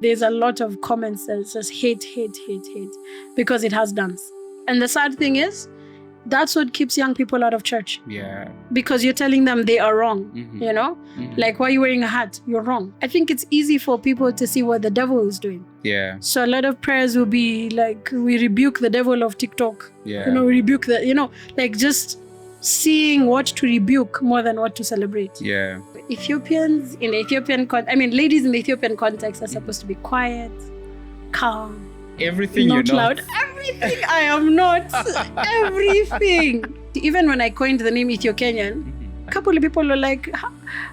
There's a lot of comments that says hate, because it has dance. And the sad thing is, that's what keeps young people out of church. Yeah. Because you're telling them they are wrong, you know? Like, why are you wearing a hat? You're wrong. I think it's easy for people to see what the devil is doing. Yeah. So a lot of prayers will be like, we rebuke the devil of TikTok. Yeah. You know, we rebuke the, you know, like just seeing what to rebuke more than what to celebrate. Yeah. Ethiopians in the Ethiopian ladies in the Ethiopian context are supposed to be quiet, calm, everything not you're not. loud. Everything I am not. Everything. Even when I coined the name EthioKenyan, a couple of people were like,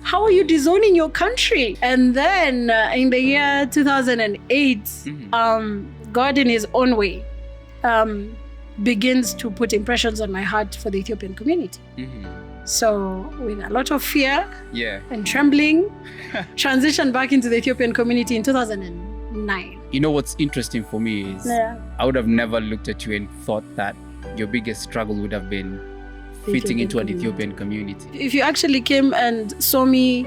how are you disowning your country? And then in the year 2008, God in his own way begins to put impressions on my heart for the Ethiopian community. So with a lot of fear and trembling, transitioned back into the Ethiopian community in 2009. You know what's interesting for me is I would have never looked at you and thought that your biggest struggle would have been fitting into an Ethiopian community. If you actually came and saw me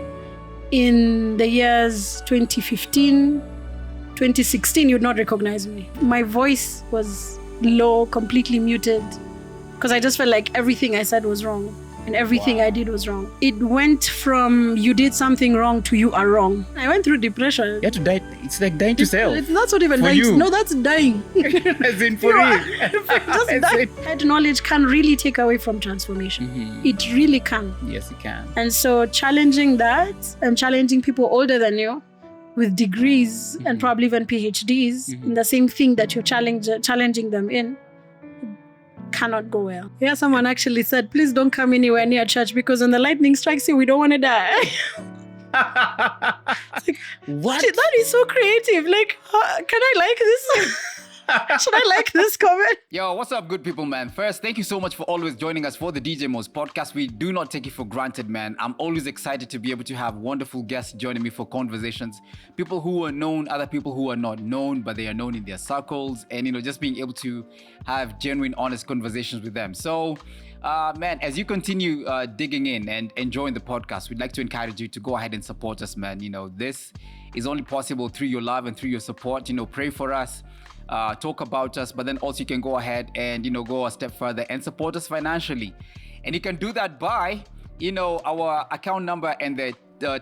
in the years 2015, 2016, you'd not recognize me. My voice was low, completely muted, because I just felt like everything I said was wrong. And everything I did was wrong. It went from you did something wrong to you are wrong. I went through depression. You had to die. It's like dying to self. That's not even for dying. You. No, that's dying. As in for real. Just die. Head knowledge can really take away from transformation. It really can. Yes, it can. And so challenging that and challenging people older than you with degrees and probably even PhDs in the same thing that you're challenging them in, cannot go well. Yeah, someone actually said, please don't come anywhere near church because when the lightning strikes you, we don't want to die. Like, what? That is so creative. Like, can I like this? Should I like this comment? Yo, what's up, good people, man? First, thank you so much for always joining us for the DJ Mo's podcast. We do not take it for granted, man. I'm always excited to be able to have wonderful guests joining me for conversations. People who are known, other people who are not known, but they are known in their circles. And, you know, just being able to have genuine, honest conversations with them. So, man, as you continue digging in and enjoying the podcast, we'd like to encourage you to go ahead and support us, man. You know, this is only possible through your love and through your support. You know, pray for us. Talk about us, but then also you can go ahead and, you know, go a step further and support us financially. And you can do that by, you know, our account number and the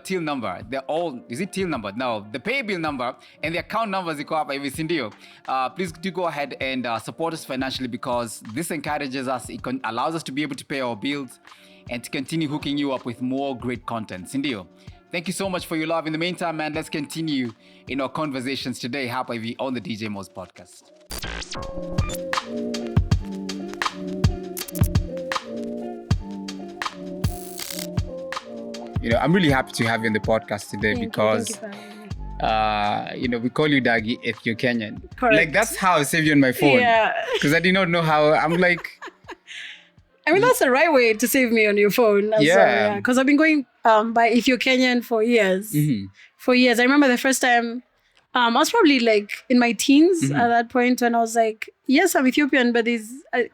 till number. They're all, is it till number? No, the pay bill number and the account numbers iko hapa hivi, si ndio? Please do go ahead and support us financially, because this encourages us, it allows us to be able to pay our bills and to continue hooking you up with more great content, si ndio? Thank you so much for your love. In the meantime, man, let's continue in our conversations today hapa hivi on the DJ Mo's podcast. You know, I'm really happy to have you on the podcast today because, you know, we call you Daggie, EthioKenyan. Correct. Like, that's how I saved you on my phone. Yeah. Because I did not know how. I'm like... I mean, that's the right way to save me on your phone. Yeah. Because I've been going by EthioKenyan for years. For years. I remember the first time, I was probably like in my teens at that point when I was like, yes, I'm Ethiopian, but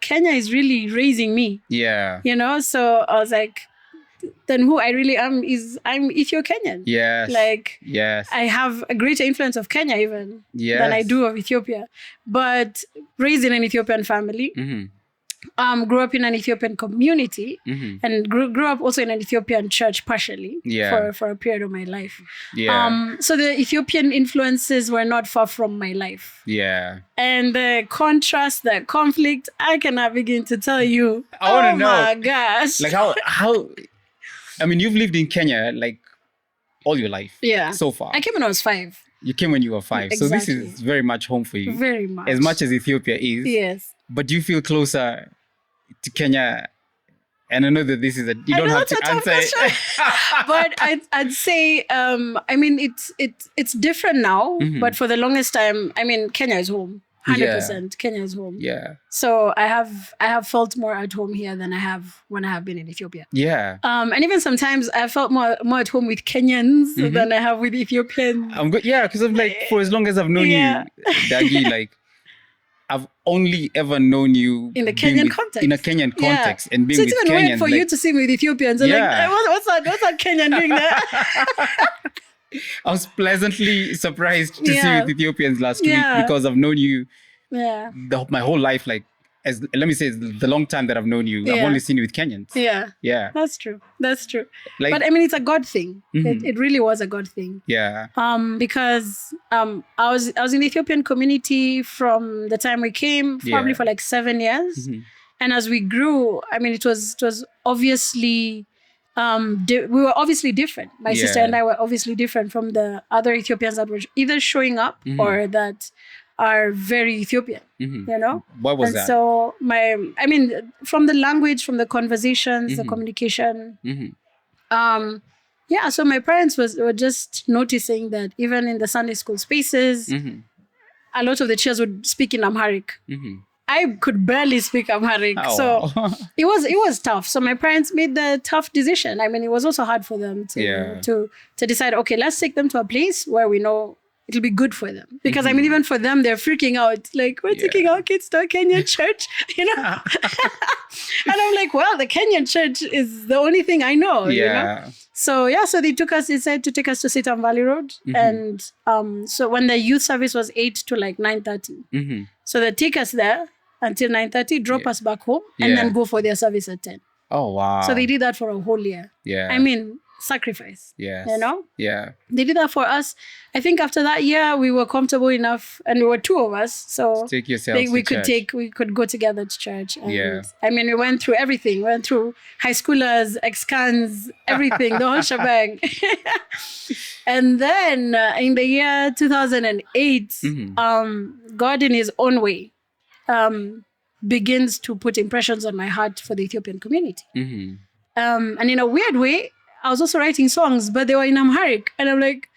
Kenya is really raising me. Yeah. You know, so I was like, then who I really am is I'm EthioKenyan. Yes. Like, yes. I have a greater influence of Kenya even than I do of Ethiopia. But raised in an Ethiopian family. Grew up in an Ethiopian community and grew up also in an Ethiopian church partially for a period of my life. Yeah. So the Ethiopian influences were not far from my life. Yeah. And the contrast, the conflict, I cannot begin to tell you. I want to know. Oh my gosh. Like how, I mean, you've lived in Kenya like all your life. Yeah. So far. I came when I was 5. You came when you were 5. Exactly. So this is very much home for you. Very much. As much as Ethiopia is. Yes. But do you feel closer to Kenya? And I know that this is you don't have to answer it. But I'd say, I mean, it's different now. But for the longest time, I mean, Kenya is home. 100%. Kenya is home. Yeah. So I have felt more at home here than I have when I have been in Ethiopia. Yeah. And even sometimes I felt more at home with Kenyans than I have with Ethiopians. I'm good. Yeah, because I'm like, for as long as I've known you, Daggie, like, I've only ever known you in the Kenyan context. In a Kenyan context, and being so with it's even Kenyans. weird for you to see me with Ethiopians. And like, what's that Kenyan doing there? I was pleasantly surprised to see you with Ethiopians last week because I've known you my whole life. Like, let me say, the long time that I've known you, I've only seen you with Kenyans. Yeah. That's true. Like, but I mean, it's a God thing. It really was a God thing. Yeah. Because I was in the Ethiopian community from the time we came, probably for like 7 years. And as we grew, I mean, it was obviously, we were obviously different. My sister and I were obviously different from the other Ethiopians that were either showing up or that are very Ethiopian, you know? What was that? So from the language, from the conversations, the communication. So my parents were just noticing that even in the Sunday school spaces, a lot of the chairs would speak in Amharic. I could barely speak Amharic. So it was tough. So my parents made the tough decision. I mean, it was also hard for them to decide, okay, let's take them to a place where we know it'll be good for them. Because I mean, even for them, they're freaking out. Like, we're taking our kids to a Kenyan church, you know? And I'm like, well, the Kenyan church is the only thing I know, you know? So they decided to take us to Sitam Valley Road. And so when the youth service was 8 to like 9:30. So they take us there until 9:30, drop us back home, and then go for their service at 10. Oh, wow. So they did that for a whole year. Yeah. I mean, sacrifice. Yes. You know? Yeah. They did that for us. I think after that year, we were comfortable enough, and we were 2 of us. So take yourselves we to could go together to church. And I mean, we went through everything. We went through high schoolers, ex-cans, everything, the whole shebang. And then in the year 2008, God in his own way begins to put impressions on my heart for the Ethiopian community. And in a weird way, I was also writing songs, but they were in Amharic. And I'm like,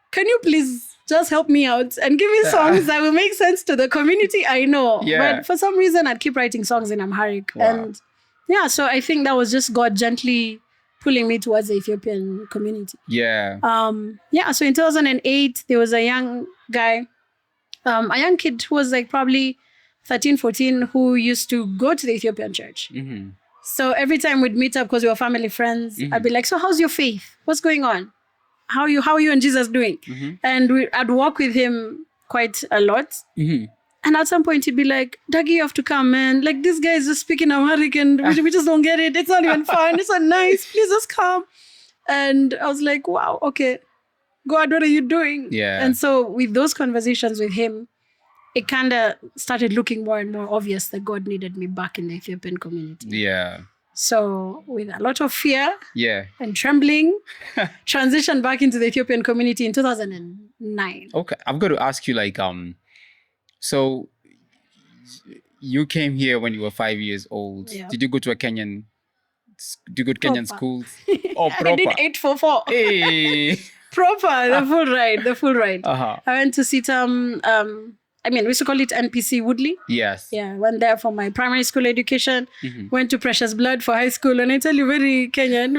can you please just help me out and give me songs that will make sense to the community I know? But for some reason, I'd keep writing songs in Amharic. Wow. And so I think that was just God gently pulling me towards the Ethiopian community. So in 2008, there was a young guy, a young kid who was like probably 13, 14, who used to go to the Ethiopian church. So every time we'd meet up, because we were family friends, I'd be like, so how's your faith? What's going on? How are you and Jesus doing? And I'd walk with him quite a lot. And at some point he'd be like, Daggie, you have to come, man. Like, this guy is just speaking Amharic and we just don't get it. It's not even fun. It's not nice. Please just come. And I was like, wow, okay. God, what are you doing? And so with those conversations with him, it kind of started looking more and more obvious that God needed me back in the Ethiopian community. So with a lot of fear and trembling, transitioned back into the Ethiopian community in 2009. Okay, I've got to ask you, like, so you came here when you were 5 years old. Did you go to Kenyan schools? Oh, proper. I did 844. Hey. Proper, the full ride. I went to Sitam, we used to call it NPC Woodley. Went there for my primary school education. Went to Precious Blood for high school. And I tell you, very Kenyan.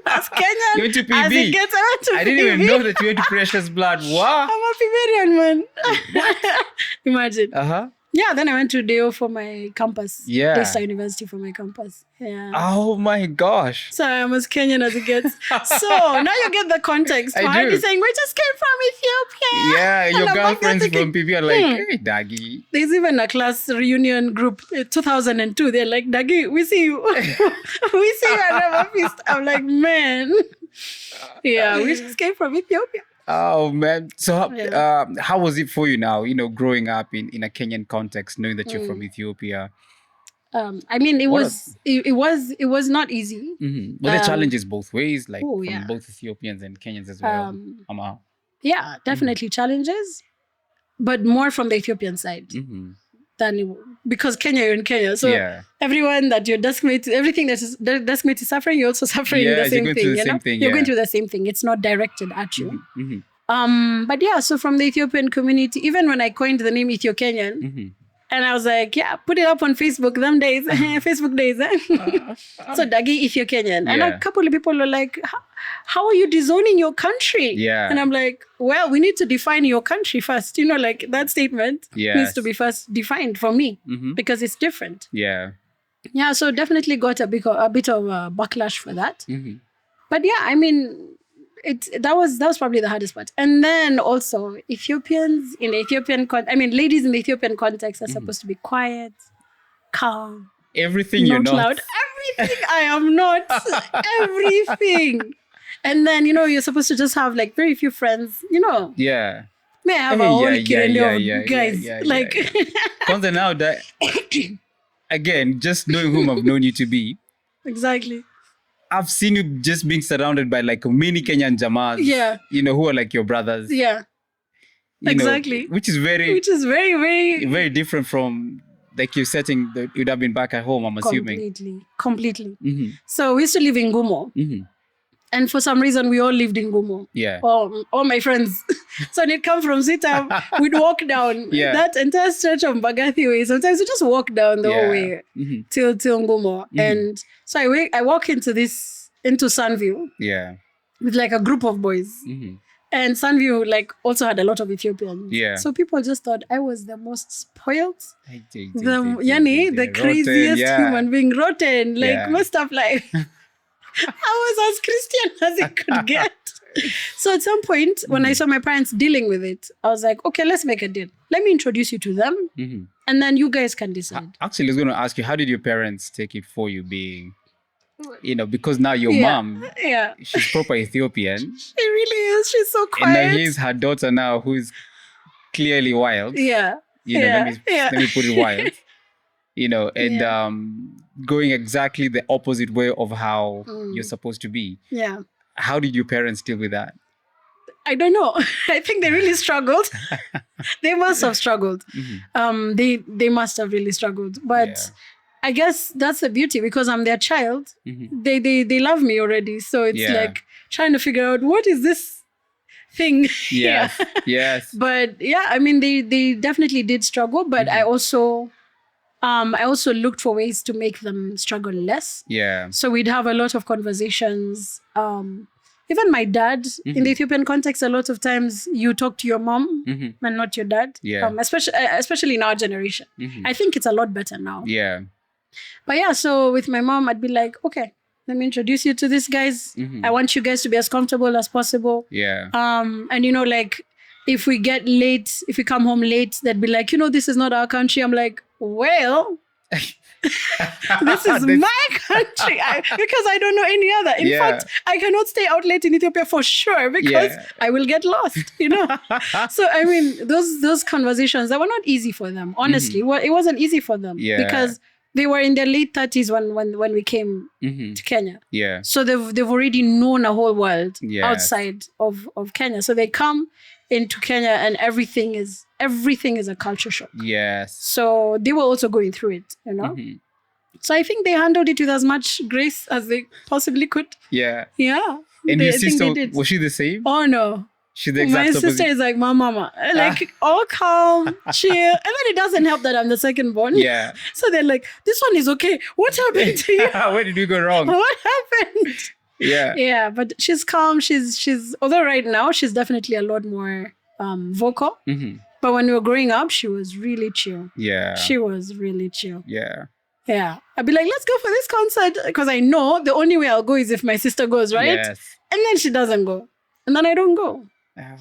As Kenyan you went to PB. as it gets. I didn't even know that you went to Precious Blood. Wow. I'm a Piberian, man. Imagine. Then I went to Deo for my campus. Daystar University for my campus. Oh my gosh. So I'm as Kenyan as it gets. So now you get the context. I do. Saying, we just came from Ethiopia. Your girlfriends from PB are like, hey, Daggie. There's even a class reunion group, 2002. They're like, Daggie, we see you. We see you at River Feast. I'm like, man. We just came from Ethiopia. Oh man! So how was it for you now? You know, growing up in a Kenyan context, knowing that you're from Ethiopia. It was not easy. But the challenges both ways, like from both Ethiopians and Kenyans as well. Definitely challenges, but more from the Ethiopian side because Kenya, you're in Kenya, so everyone that your deskmate, everything that is the deskmate is suffering, you're also suffering the same thing. You're going through the same thing. It's not directed at you. So from the Ethiopian community, even when I coined the name EthioKenyan, and I was like, put it up on Facebook them days, Facebook days. So Daggie, EthioKenyan. And a couple of people were like, how are you disowning your country? And I'm like, well, we need to define your country first. You know, like that statement needs to be first defined for me because it's different. So definitely got a bit of a backlash for that. But that was probably the hardest part. And then also Ethiopians in the Ethiopian ladies in the Ethiopian context are supposed to be quiet, calm, everything you're not loud. Everything I am not. Everything. And then you're supposed to just have like very few friends. Yeah. May I have our own guys. Kwanza now that again, just knowing whom I've known you to be. Exactly. I've seen you just being surrounded by like many Kenyan jamas. Yeah. Who are like your brothers. Yeah. Exactly. Which is very, very, very different from like your setting that you'd have been back at home, I'm assuming. Completely. Mm-hmm. So we used to live in Gumo. Mm-hmm. And for some reason, we all lived in Gumo. Yeah. All my friends. So when it come from Sita, we'd walk down that entire stretch of Mbagathi way. Sometimes we just walk down the whole way till Gumo. Mm-hmm. And so I walk into Sunview. Yeah. With like a group of boys. Mm-hmm. And Sunview like also had a lot of Ethiopians. Yeah. So people just thought I was the most spoiled. The craziest human being, rotten, like most of life. I was as Christian as it could get. So at some point, when I saw my parents dealing with it, I was like, okay, let's make a deal. Let me introduce you to them. Mm-hmm. And then you guys can decide. Actually, I was going to ask you, how did your parents take it for you being, because now your mom, she's proper Ethiopian. She really is. She's so quiet. And then here's her daughter now who's clearly wild. Yeah. Let me put it wild. Going exactly the opposite way of how you're supposed to be. Yeah. How did your parents deal with that? I don't know. I think they really struggled. They must have struggled. Mm-hmm. They must have really struggled. But I guess that's the beauty because I'm their child. Mm-hmm. They love me already. So it's like trying to figure out what is this thing. Yes. Yes. But they definitely did struggle. But I also looked for ways to make them struggle less. Yeah. So we'd have a lot of conversations. Even my dad, in the Ethiopian context, a lot of times you talk to your mom and not your dad. Yeah. Especially in our generation. Mm-hmm. I think it's a lot better now. Yeah. But so with my mom, I'd be like, okay, let me introduce you to these guys. Mm-hmm. I want you guys to be as comfortable as possible. Yeah. And if we get late, if we come home late, they'd be like, this is not our country. I'm like, well, this is my country because I don't know any other. In fact, I cannot stay out late in Ethiopia for sure because I will get lost, So, those conversations, that were not easy for them, honestly. Well, it wasn't easy for them because they were in their late 30s when we came to Kenya. Yeah. So they've already known a whole world outside of Kenya. So they come into Kenya and everything is a culture shock. Yes. So they were also going through it, Mm-hmm. So I think they handled it with as much grace as they possibly could. Yeah. Yeah. And your sister, was she the same? Oh no. She's the exact opposite. My sister is like my mama. Like all calm, chill. And then it doesn't help that I'm the second born. Yeah. So they're like, this one is okay. What happened to you? Where did you go wrong? What happened? Yeah. Yeah, but she's calm. She's although right now she's definitely a lot more vocal. Mm-hmm. But when we were growing up, she was really chill. Yeah. She was really chill. Yeah. Yeah. I'd be like, let's go for this concert. Because I know the only way I'll go is if my sister goes, right? Yes. And then she doesn't go. And then I don't go.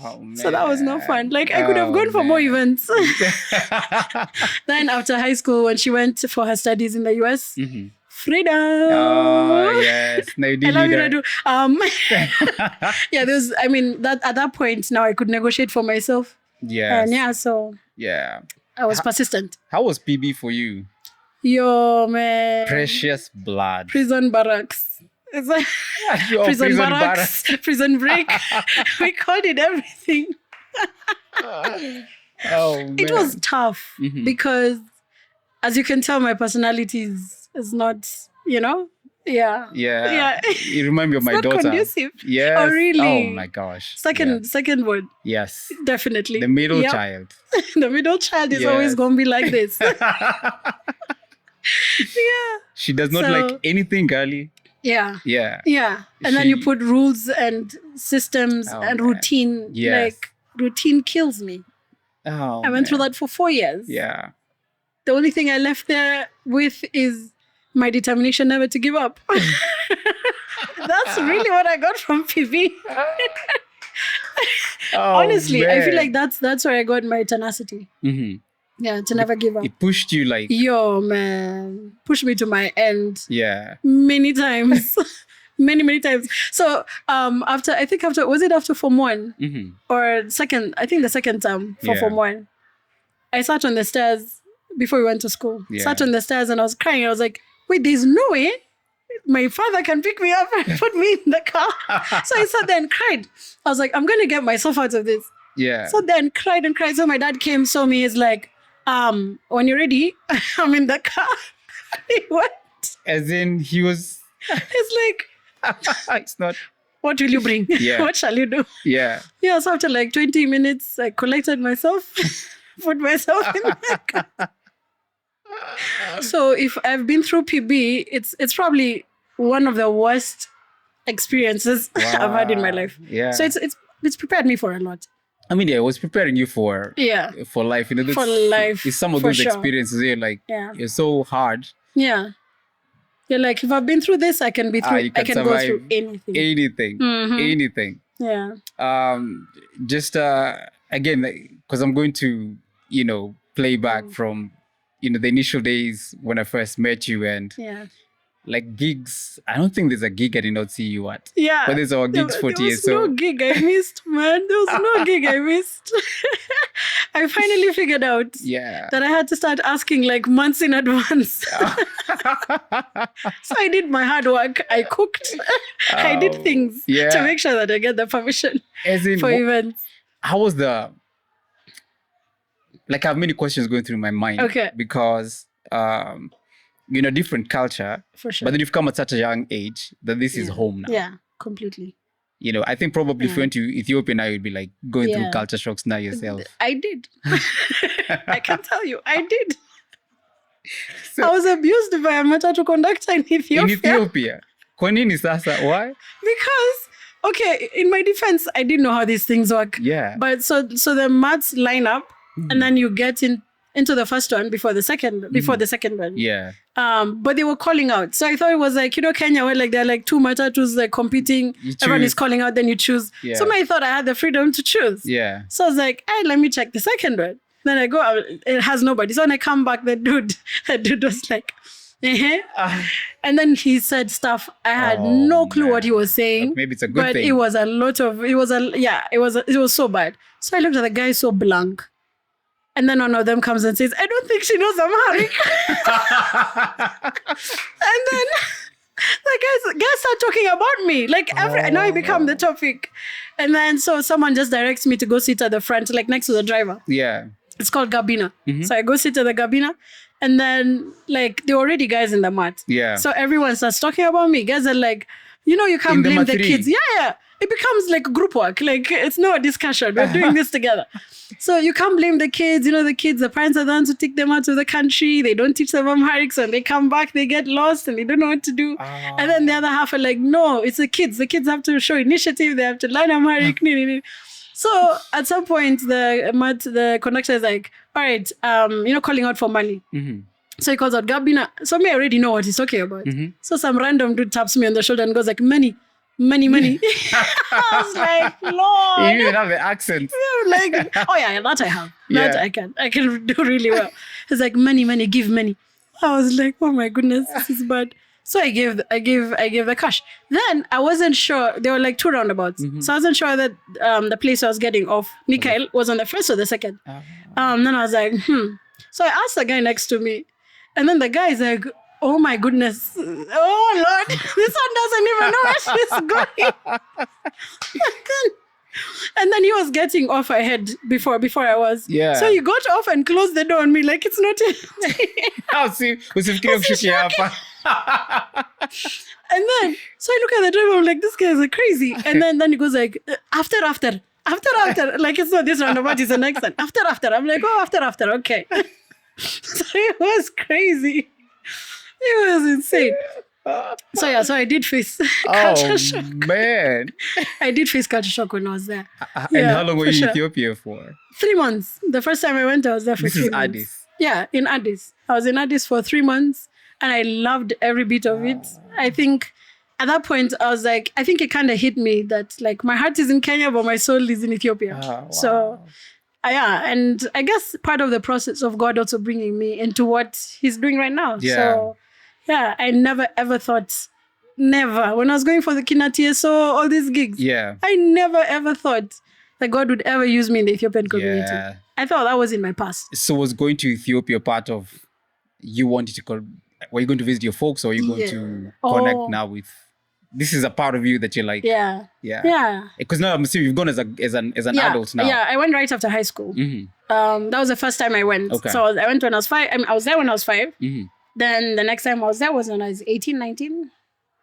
Oh, man. So that was no fun. Like I could have gone for more events. Then after high school, when she went for her studies in the US, freedom. Oh, yes. No, you did I love yeah, there's, that at that point now I could negotiate for myself. Yes. And so I was persistent. How was PB for you? Yo, man. Precious blood. Prison barracks. It's like prison barracks, prison break. We called it everything. Man. It was tough because, as you can tell, my personality is not, Yeah. You remind me of my not daughter. Conducive. Yes. Oh, really? Oh my gosh. Second one. Yes. Definitely. The middle child. The middle child is always going to be like this. She does not like anything girly. Yeah. Yeah. Yeah. And then you put rules and systems and routine. Yes. Like routine kills me. Oh. I went through that for 4 years. Yeah. The only thing I left there with is my determination never to give up. That's really what I got from PB. Honestly, man. I feel like that's where I got my tenacity. Yeah, to never give up. It pushed you like... Yo, man. Pushed me to my end. Yeah. Many times. many times. So after was it after Form 1? Or second, I think the second term for Form 1. I sat on the stairs before we went to school. Yeah. Sat on the stairs and I was crying. I was like, wait, there's no way my father can pick me up and put me in the car. So I sat there and cried. I was like, I'm going to get myself out of this. Yeah. So then cried and cried. So my dad came, saw me. He's like, when you're ready, I'm in the car. What? As in, he was... It's like... It's not... What will you bring? Yeah. What shall you do? Yeah. Yeah, so after like 20 minutes, I collected myself, put myself in the car. So if I've been through PB, it's probably one of the worst experiences I've had in my life. Yeah. So it's prepared me for a lot. I mean, yeah, it was preparing you for life. You know, for life. It's some of those experiences you're like, you're so hard. Yeah. You're like, if I've been through this, I can be through. I can go through anything. Anything. Yeah. Just again, because I'm going to, play back from, the initial days when I first met you and like gigs. I don't think there's a gig I did not see you at. Yeah. But there's our gigs for TSO. There was no gig I missed, man. There was no gig I missed. I finally figured out that I had to start asking like months in advance. So I did my hard work. I cooked. I did things to make sure that I get the permission for events. How was the... Like I have many questions going through my mind. Okay. Because... different culture. For sure. But then you've come at such a young age that this is home now. Yeah, completely. I think probably if you went to Ethiopia now, you'd be like going through culture shocks now yourself. I did. I can tell you, I did. So, I was abused by a matatu conductor in Ethiopia. In Ethiopia? Kwa nini sasa? Why? Because, okay, in my defense, I didn't know how these things work. Yeah. But so the mats line up and then you get into the first one before the second one. Yeah. But they were calling out. So I thought it was like, Kenya, where like there are like two matatus like competing. Everyone is calling out, then you choose. Yeah. So I thought I had the freedom to choose. Yeah. So I was like, hey, let me check the second one. Then I go out, it has nobody. So when I come back, the dude was like, and then he said stuff. I had no clue what he was saying. Maybe it's a good thing. But it was so bad. So I looked at the guy so blank. And then one of them comes and says, I don't think she knows Amharic. And then the guys start talking about me. Like now I become the topic. And then so someone just directs me to go sit at the front, like next to the driver. Yeah. It's called Gabina. So I go sit at the Gabina. And then like there were already guys in the mat. Yeah. So everyone starts talking about me. Guys are like, you can't blame the kids. Yeah. It becomes like group work. Like it's no discussion. We're doing this together. So you can't blame the kids. The parents are the ones who take them out of the country. They don't teach them Amharic. So when they come back, they get lost and they don't know what to do. And then the other half are like, no, it's the kids. The kids have to show initiative. They have to learn Amharic. So at some point, the conductor is like, all right, calling out for money. So he calls out Gabina. So I already know what he's talking about. So some random dude taps me on the shoulder and goes like, money. I was like, Lord. You even have the accent. Like, that I have. That I can do really well. It's like, money, give money. I was like, oh my goodness, this is bad. So I gave the cash. Then I wasn't sure. There were like two roundabouts. So I wasn't sure that the place I was getting off, Mikhail, was on the first or the second. Then I was like, So I asked the guy next to me. And then the guy is like, oh my goodness. Oh Lord, this one doesn't even know where she's going. And then he was getting off ahead before I was. Yeah. So he got off and closed the door on me like it's not And then, so I look at the driver, I'm like, this guy is crazy. And then he goes like, after. Like it's not this roundabout, it's the next one. After. I'm like, after, okay. So it was crazy. It was insane. So I did face culture shock. Man. I did face culture shock when I was there. And how long were you in Ethiopia for? 3 months. The first time I went, I was there for 3 months. This is Addis? Yeah, in Addis. I was in Addis for 3 months and I loved every bit of it. I think at that point, I was like, I think it kind of hit me that like my heart is in Kenya, but my soul is in Ethiopia. Oh, wow. So, yeah. And I guess part of the process of God also bringing me into what he's doing right now. Yeah. So, yeah, I never ever thought, when I was going for the Kina TSO, all these gigs, I never ever thought that God would ever use me in the Ethiopian community. Yeah. I thought that was in my past. So was going to Ethiopia part of you wanted to were you going to visit your folks, or are you going to connect now with? This is a part of you that you're like, yeah. Because now I'm assuming you've gone as an adult now. Yeah, I went right after high school. That was the first time I went. Okay. So I went when I was 5. I was there when I was 5. Mm-hmm. Then the next time I was there was when I was 18, 19.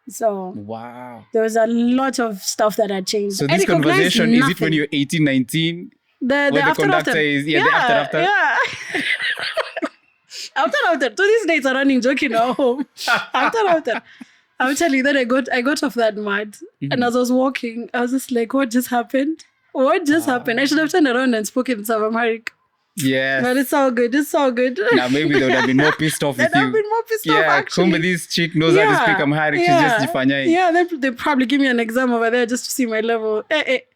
So wow, there was a lot of stuff that had changed. So this conversation, is it when you're 18, 19? The conductor is, the after. Yeah. after. To this day, it's a running joke in our home. After. I'm telling you that I got off that mud. And as I was walking, I was just like, what just happened? What just happened? I should have turned around and spoken some Amharic. Yeah. But it's all good. Now maybe they would have been more pissed off with you. They'd have been more pissed off, actually. Kumbe this chick knows how to speak Amharic. She's just jifanyai. Yeah, they probably give me an exam over there just to see my level. It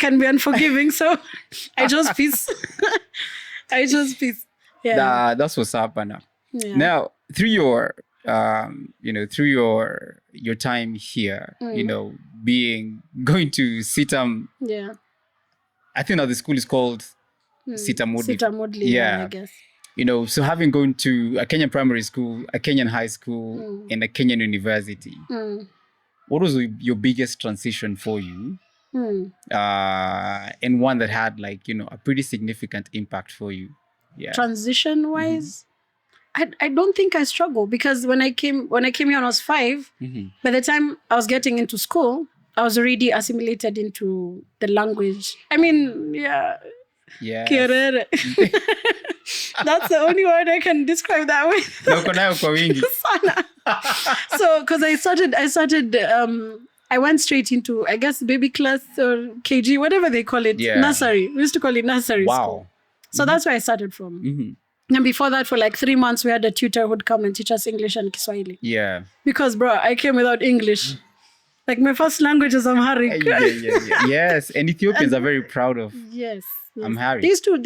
can be unforgiving, so I chose peace. Yeah. That's what's up, Anna. Yeah. Now, through your your time here, going to Sitam. Yeah. I think now the school is called Sitamudli, yeah, I guess. So having gone to a Kenyan primary school, a Kenyan high school, and a Kenyan university, what was your biggest transition for you? And one that had a pretty significant impact for you? Yeah. Transition-wise, I don't think I struggled, because when I came here when I was 5, by the time I was getting into school, I was already assimilated into the language. I mean, yeah. Kerere. That's the only word I can describe that with. So, because I went straight into, I guess, baby class or KG, whatever they call it. Yeah. Nursery. We used to call it nursery school. So that's where I started from. And before that, for like 3 months, we had a tutor who would come and teach us English and Kiswahili. Yeah. Because, bro, I came without English. Like, my first language is Amharic. Yes. And Ethiopians are very proud of Amharic. These two,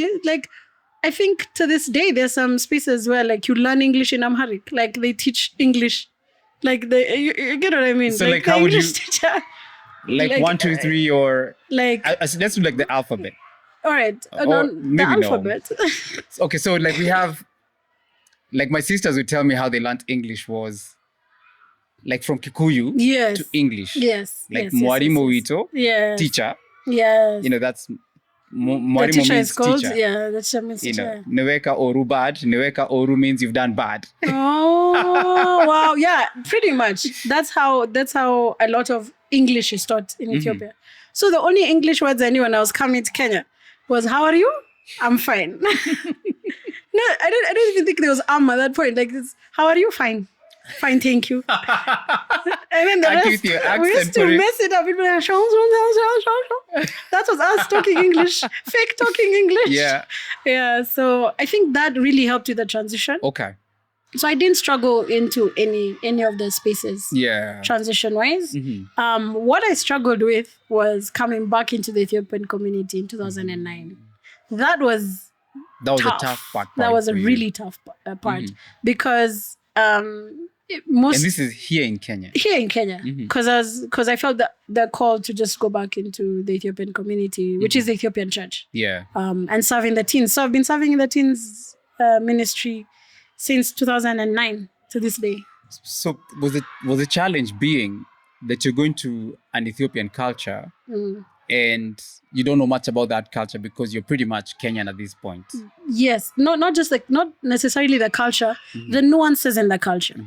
I think to this day, there's some spaces where like you learn English in Amharic. Like they teach English. Like you get what I mean? So like how would you, teacher, like 1, 2, 3 or... Like... let's do like the alphabet. All right. The alphabet. Okay, so like we have... Like my sisters would tell me how they learned English was... Like from Kikuyu to English. Yes. Like Mwalimu Wito, teacher. Yes. That's... The teacher is called, teacher. Yeah, the teacher means teacher. Neweka Oru bad. Neweka Oru means you've done bad. Oh, wow. Yeah, pretty much. That's how a lot of English is taught in Ethiopia. So the only English words I knew when I was coming to Kenya was, how are you? I'm fine. No, I don't even think there was at that point. Like, how are you? Fine. Fine, thank you. And then the rest, we used to mess it up. We'd be like, that was us talking English, fake talking English. Yeah. So I think that really helped with the transition. Okay. So I didn't struggle into any of the spaces. Yeah. Transition-wise. What I struggled with was coming back into the Ethiopian community in 2009. That was a tough part. That was a really tough part because most... And this is here in Kenya. Here in Kenya. Because I felt the call to just go back into the Ethiopian community, which is the Ethiopian church. Yeah. And serving the teens. So I've been serving in the teens ministry since 2009 to this day. So was the challenge being that you're going to an Ethiopian culture and you don't know much about that culture because you're pretty much Kenyan at this point? Yes. Not necessarily the culture, the nuances in the culture.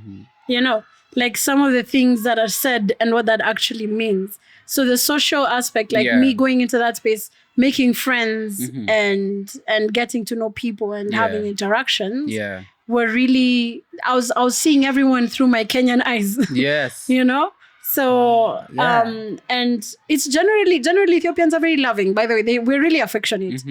Like some of the things that are said and what that actually means. So the social aspect, like me going into that space, making friends and getting to know people and having interactions. Yeah. Were really, I was seeing everyone through my Kenyan eyes. Yes. So, and it's generally Ethiopians are very loving, by the way. We're really affectionate,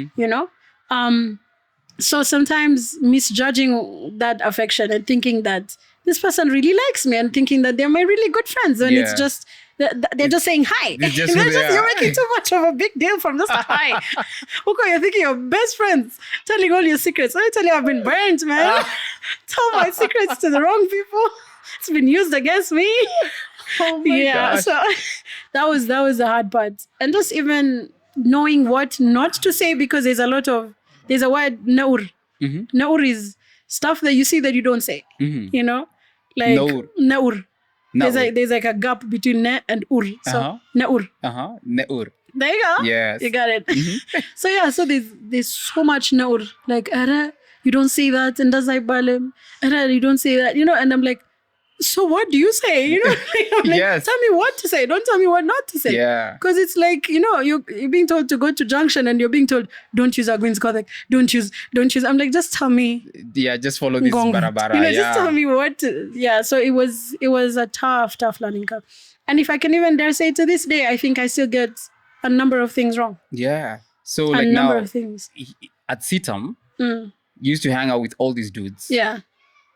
So sometimes misjudging that affection and thinking that this person really likes me and thinking that they're my really good friends, and it's just they're just saying hi. You're making too much of a big deal from just a hi. Okay, you're thinking you're best friends, telling all your secrets. I tell you, I've been burnt, man. Tell my secrets to the wrong people. It's been used against me. Oh my gosh. So that was the hard part, and just even knowing what not to say, because there's a word naur. Naur is stuff that you see that you don't say. You know, like naur. There's like a gap between ne and ur. So naur. Naur. There you go. Yes. You got it. So there's so much naur. Like, you don't say that, and does I balim? You don't say that, you know, and I'm like, so what do you say? You know, I'm like, yes. Tell me what to say. Don't tell me what not to say. Yeah. Because it's like, you know, you're being told to go to junction and you're being told, don't use Agwin's Kodak. Don't use. I'm like, just tell me. Yeah, just follow this barabara. You know, just tell me what to, so it was a tough learning curve. And if I can even dare say to this day, I think I still get a number of things wrong. Yeah. So a like number now, of things. At Sitam, you used to hang out with all these dudes. Yeah.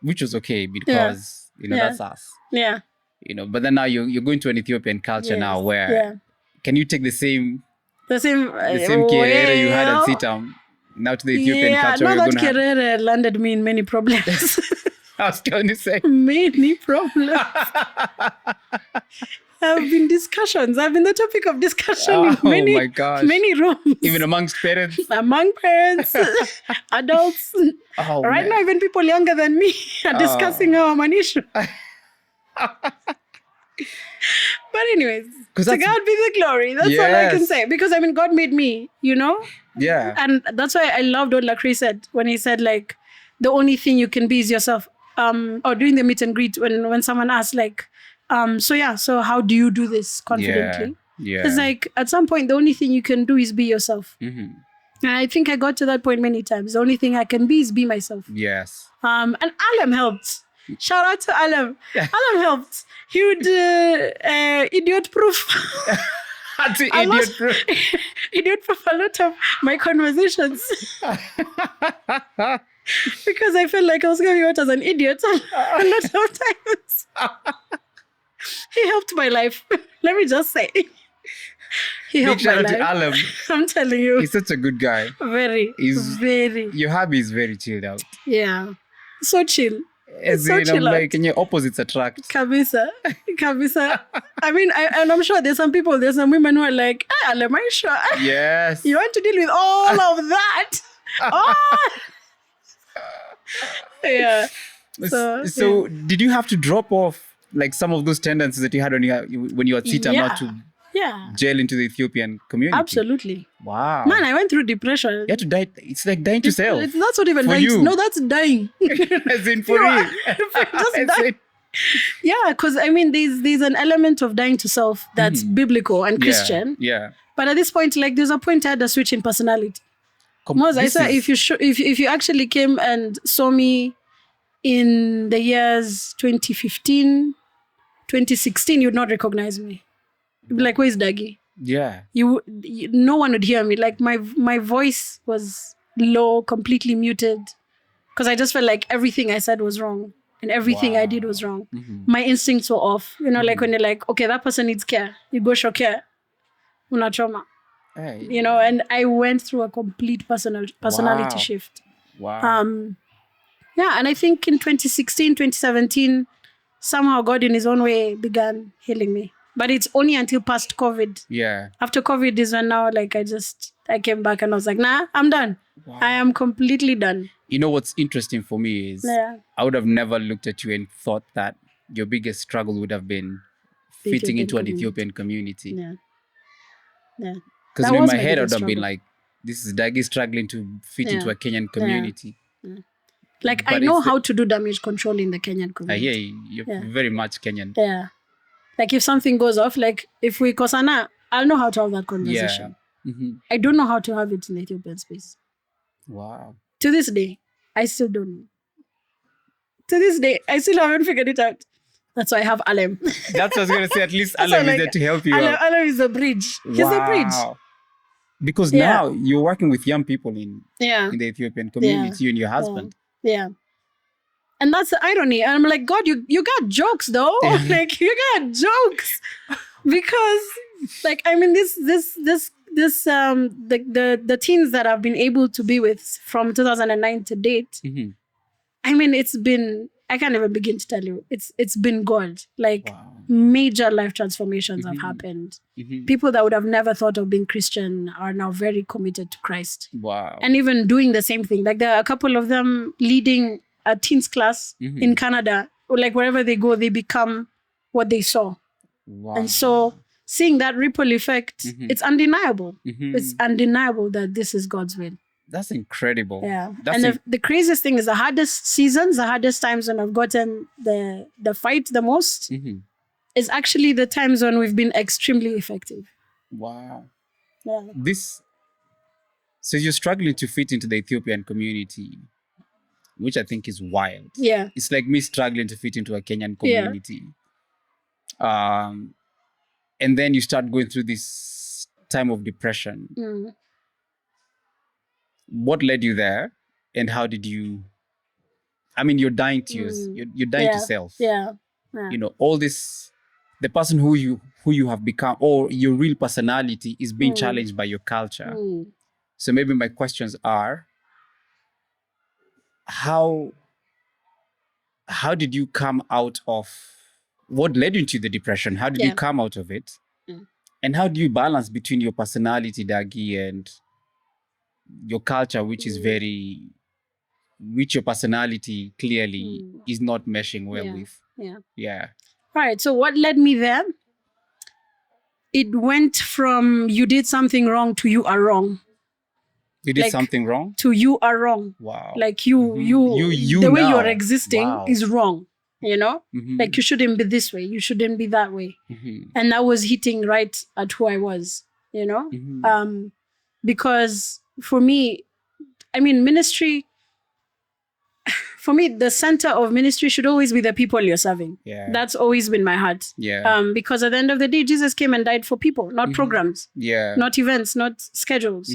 Which was okay because, you know, that's us. Yeah. You know, but then now you're going to an Ethiopian culture now where can you take the same kerere you had at Sitam now to the Ethiopian culture? Yeah, no, that kerere landed me in many problems. I was going to say. Many problems. Have been discussions. I've been the topic of discussion in many rooms. Even amongst parents? Among parents, adults. Right now, even people younger than me are discussing how I'm an issue. But anyways, to God be the glory. That's all I can say. Because, I mean, God made me, you know? Yeah. And that's why I loved what Lacri said when he said, like, the only thing you can be is yourself. Or during the meet and greet, when someone asks, like, so how do you do this confidently? Yeah. It's like, at some point, the only thing you can do is be yourself. And I think I got to that point many times. The only thing I can be is be myself. Yes. And Alam helped. Shout out to Alam. Alam helped. He would idiot proof. Idiot proof a lot of my conversations. Because I felt like I was coming out as an idiot a lot of times. He helped my life. Let me just say. He helped my life. Big shout out to Alam. I'm telling you. He's such a good guy. Very. Your hubby is very chilled out. Yeah. So chill. I'm like, and your opposites attract. Kabisa. I mean, I'm sure there's some women who are like, Alam, are you sure? Yes. You want to deal with all of that? Yeah. So did you have to drop off like some of those tendencies that you had when you were at Sitam not to jail into the Ethiopian community? Absolutely. Wow. Man, I went through depression. You had to die. It's like dying to self. That's not even dying. You. No, that's dying. As in for real. Just die. Yeah, because I mean, there's an element of dying to self that's biblical and Christian. Yeah. But at this point, like, there's a point I had a switch in personality. I said, if you actually came and saw me in the years 2015, 2016, you'd not recognize me. You'd be like, where's Daggie? Yeah. No one would hear me. Like, my voice was low, completely muted, because I just felt like everything I said was wrong and everything I did was wrong. My instincts were off. You know, like when you're like, okay, that person needs care. You go show care. Una trauma. Hey. You know, and I went through a complete personality shift. Wow. Yeah, and I think in 2016, 2017, somehow God in his own way began healing me. But it's only until past COVID. Yeah. After COVID is when now, like, I came back and I was like, nah, I'm done. Wow. I am completely done. You know what's interesting for me is I would have never looked at you and thought that your biggest struggle would have been fitting into an Ethiopian community. Yeah. Because in my head, I would have been like, this is Daggie struggling to fit into a Kenyan community. Yeah. Like, but I know how to do damage control in the Kenyan community. You're very much Kenyan. Yeah. Like, if something goes off, like, if we kosana, I'll know how to have that conversation. Yeah. I don't know how to have it in the Ethiopian space. Wow. To this day, I still don't know. To this day, I still haven't figured it out. That's why I have Alam. That's what I was going to say. At least Alam is there to help you out. Alam is a bridge. He's a bridge. Because now you're working with young people in the Ethiopian community, you and your husband. Yeah. And that's the irony. And I'm like, God, you got jokes though. Like you got jokes. Because like, I mean, the teens that I've been able to be with from 2009 to date, I mean, it's been, I can't even begin to tell you. It's been God. Like major life transformations have happened. People that would have never thought of being Christian are now very committed to Christ. Wow. And even doing the same thing. Like there are a couple of them leading a teens class in Canada. Or like wherever they go, they become what they saw. Wow. And so seeing that ripple effect, it's undeniable. It's undeniable that this is God's will. That's incredible. Yeah. And the craziest thing is the hardest seasons, the hardest times when I've gotten the fight the most is actually the times when we've been extremely effective. Wow. Yeah. So you're struggling to fit into the Ethiopian community, which I think is wild. Yeah. It's like me struggling to fit into a Kenyan community. Yeah. And then you start going through this time of depression. What led you there, and how did you? I mean, you're dying to you're dying to self. Yeah. You know, all this, the person who you have become, or your real personality, is being challenged by your culture. So maybe my questions are: how did you come out of? What led you to the depression? How did you come out of it? And how do you balance between your personality, Daggie, and your culture, which is which your personality clearly is not meshing well with? Yeah. All right. So what led me there? It went from you did something wrong to you are wrong. You did something wrong? To you are wrong. Wow. Like you the way you're existing is wrong. You know, like you shouldn't be this way. You shouldn't be that way. And that was hitting right at who I was, you know, because for me, I mean, ministry, for me, the center of ministry should always be the people you're serving. Yeah. That's always been my heart. Yeah. Because at the end of the day, Jesus came and died for people, not programs. Yeah. Not events, not schedules,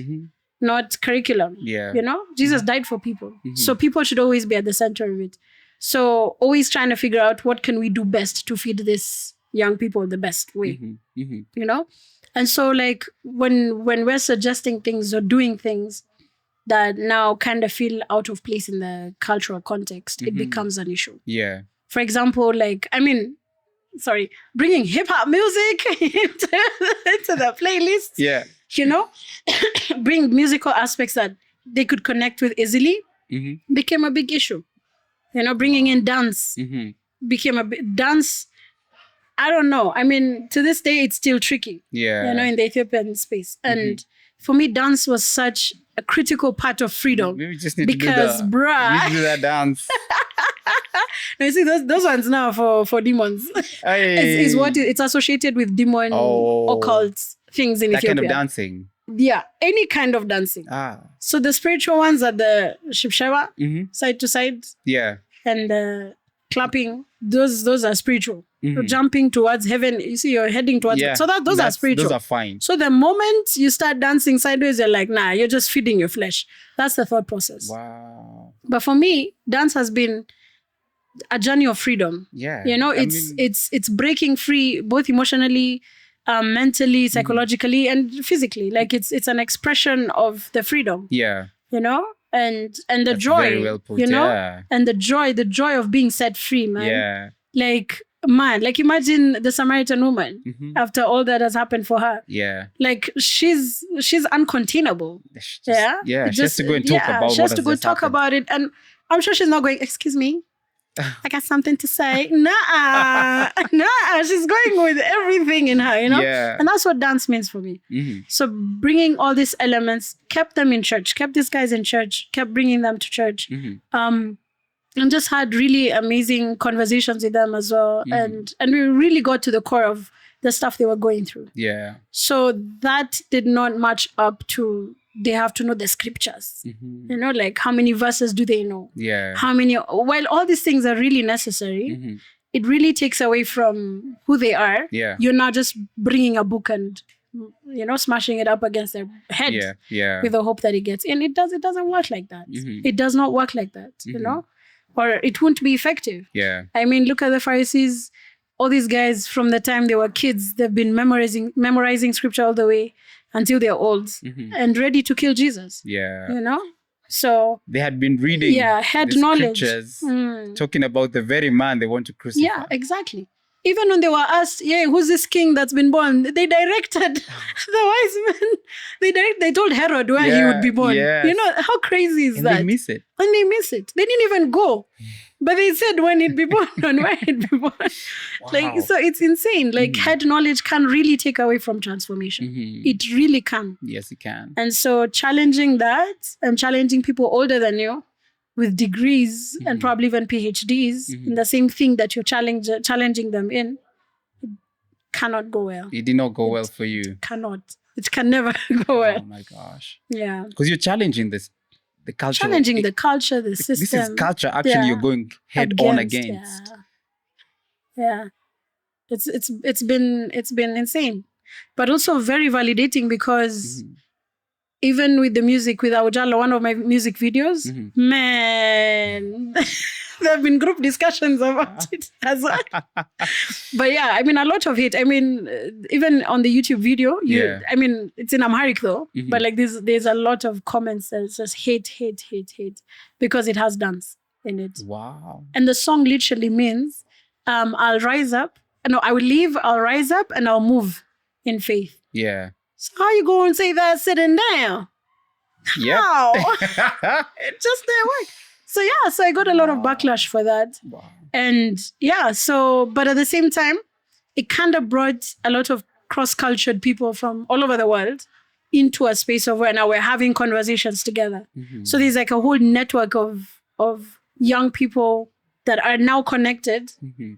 not curriculum. Yeah. You know, Jesus died for people. So people should always be at the center of it. So always trying to figure out what can we do best to feed this young people the best way, you know? And so like when we're suggesting things or doing things that now kind of feel out of place in the cultural context, it becomes an issue. Yeah. For example, like, I mean, bringing hip hop music into the playlist, you know, bring musical aspects that they could connect with easily became a big issue. You know, bringing in dance became dance. I don't know. I mean, to this day, it's still tricky. Yeah. You know, in the Ethiopian space. And for me, dance was such a critical part of freedom. Maybe we just need to do that dance. No, you see, those ones now for demons. Is what it's associated with demon occult things in Ethiopia. That kind of dancing. Yeah, any kind of dancing. So the spiritual ones are the shibshaba, side to side. Yeah. And the clapping, those are spiritual. So jumping towards heaven, you see, you're heading towards it. So those are spiritual. Those are fine. So the moment you start dancing sideways, you're like, nah, you're just feeding your flesh. That's the thought process. Wow. But for me, dance has been a journey of freedom. Yeah. You know, it's breaking free, both emotionally, mentally, psychologically, and physically. Like it's an expression of the freedom. Yeah. You know, and the That's joy. Very well put, you know, yeah. And the joy of being set free, man. Yeah. Like, man, like imagine the Samaritan woman after all that has happened for her. Yeah. Like she's uncontainable. She has to go and talk about she has to go talk about it. And I'm sure she's not going, excuse me, I got something to say. Nah, she's going with everything in her, you know? Yeah. And that's what dance means for me. So bringing all these elements, kept them in church, kept these guys in church, kept bringing them to church. And just had really amazing conversations with them as well. And we really got to the core of the stuff they were going through. Yeah. So that did not match up to, they have to know the scriptures. You know, like how many verses do they know? Yeah. How many, while all these things are really necessary, it really takes away from who they are. Yeah. You're not just bringing a book and smashing it up against their head Yeah. with the hope that it gets in. It doesn't work like that. It does not work like that, or it won't be effective. Yeah. I mean, look at the Pharisees. All these guys from the time they were kids, they've been memorizing scripture all the way until they're old and ready to kill Jesus. Yeah. So they had been reading had the knowledge. Scriptures, talking about the very man they want to crucify. Yeah, exactly. Even when they were asked, who's this king that's been born? They directed the wise men. They told Herod where he would be born. Yes. How crazy is that? They miss it. And they miss it. They didn't even go. But they said when he'd be born and where he'd be born. Wow. So it's insane. Head knowledge can really take away from transformation. It really can. Yes, it can. And so challenging that and challenging people older than you with degrees and probably even PhDs in the same thing that you're challenging them in, it cannot go well. It did not go well for you. Cannot. It can never go well. Oh my gosh. Yeah. Because you're challenging the culture. Challenging the culture, the system. This is culture actually you're going head on against. Yeah. It's been insane. But also very validating because even with the music, with Aujalo, one of my music videos, man, there have been group discussions about it as well. But yeah, I mean, a lot of it. I mean, even on the YouTube video, I mean, it's in Amharic though, but there's a lot of comments that just hate, because it has dance in it. Wow. And the song literally means, I'll rise up. No, I will leave, I'll rise up, and I'll move in faith. Yeah. So how you go and say that sitting down? Yeah. How? It just didn't work. So I got a lot of backlash for that. Wow. And but at the same time, it kind of brought a lot of cross-cultured people from all over the world into a space of where now we're having conversations together. So there's like a whole network of young people that are now connected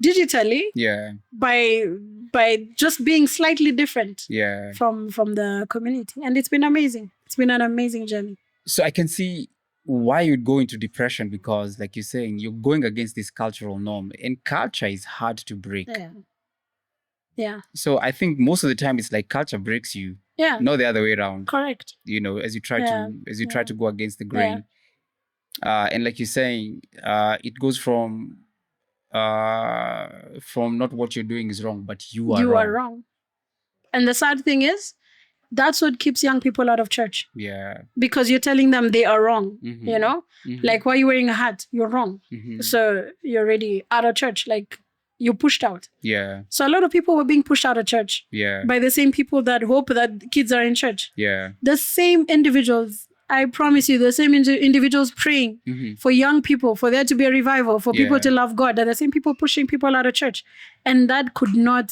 digitally by just being slightly different from the community. And it's been amazing. It's been an amazing journey. So I can see why you'd go into depression because, like you're saying, you're going against this cultural norm. And culture is hard to break. Yeah. So I think most of the time it's like culture breaks you. Yeah. Not the other way around. Correct. As you try to go against the grain. And like you're saying, it goes from not what you're doing is wrong, but you are wrong. And the sad thing is, that's what keeps young people out of church. Yeah. Because you're telling them they are wrong, Like, why are you wearing a hat? You're wrong. So you're already out of church. Like, you're pushed out. Yeah. So a lot of people were being pushed out of church. Yeah. By the same people that hope that kids are in church. Yeah. The same individuals. I promise you, the same individuals praying for young people, for there to be a revival, for people to love God, are the same people pushing people out of church. And that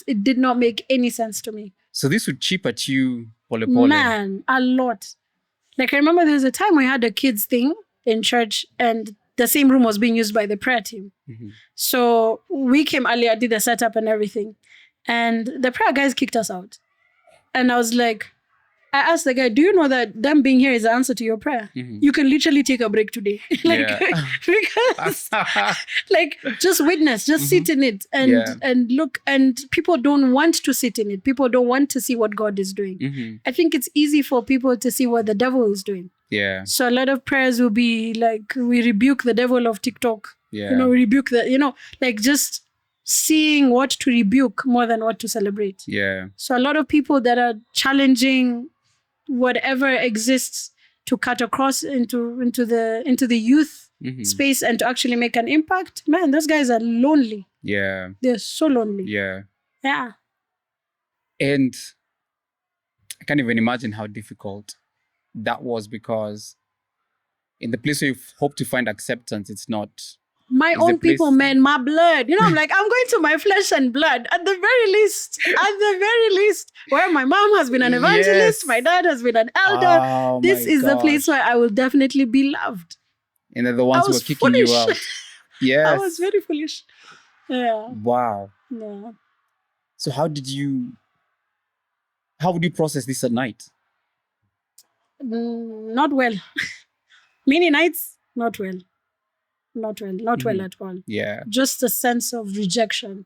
it did not make any sense to me. So this would chip at you, Pole. Man, a lot. Like, I remember there was a time we had a kids thing in church and the same room was being used by the prayer team. So we came earlier, did the setup and everything. And the prayer guys kicked us out. And I was like, I asked the guy, do you know that them being here is the answer to your prayer? You can literally take a break today. Because just witness, just sit in it and look. And people don't want to sit in it. People don't want to see what God is doing. I think it's easy for people to see what the devil is doing. Yeah. So a lot of prayers will be like, we rebuke the devil of TikTok. Yeah. We rebuke just seeing what to rebuke more than what to celebrate. Yeah. So a lot of people that are challenging whatever exists to cut across into the youth space and to actually make an impact, man, those guys are lonely. Yeah. They're so lonely. Yeah. Yeah. And I can't even imagine how difficult that was because in the place where you hope to find acceptance, it's not. My own people, man, my blood. I'm like, I'm going to my flesh and blood. At the very least, where my mom has been an evangelist, my dad has been an elder. This is the place where I will definitely be loved. And they're the ones who are kicking you out. Yes. I was very foolish. Yeah. Wow. Yeah. So how would you process this at night? Not well. Many nights, not well. Not well at all. Yeah. Just a sense of rejection,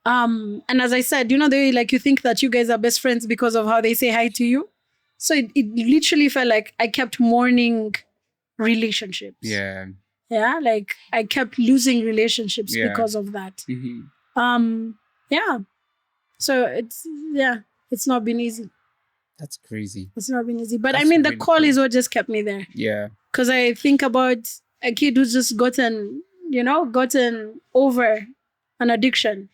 And as I said, the way like you think that you guys are best friends because of how they say hi to you. So it literally felt like I kept mourning relationships. Yeah. Yeah. Like I kept losing relationships because of that. Yeah. So it's not been easy. That's crazy. It's not been easy. But That's I mean, the really call crazy. is what just kept me there. Yeah. Because I think about a kid who's just gotten over an addiction,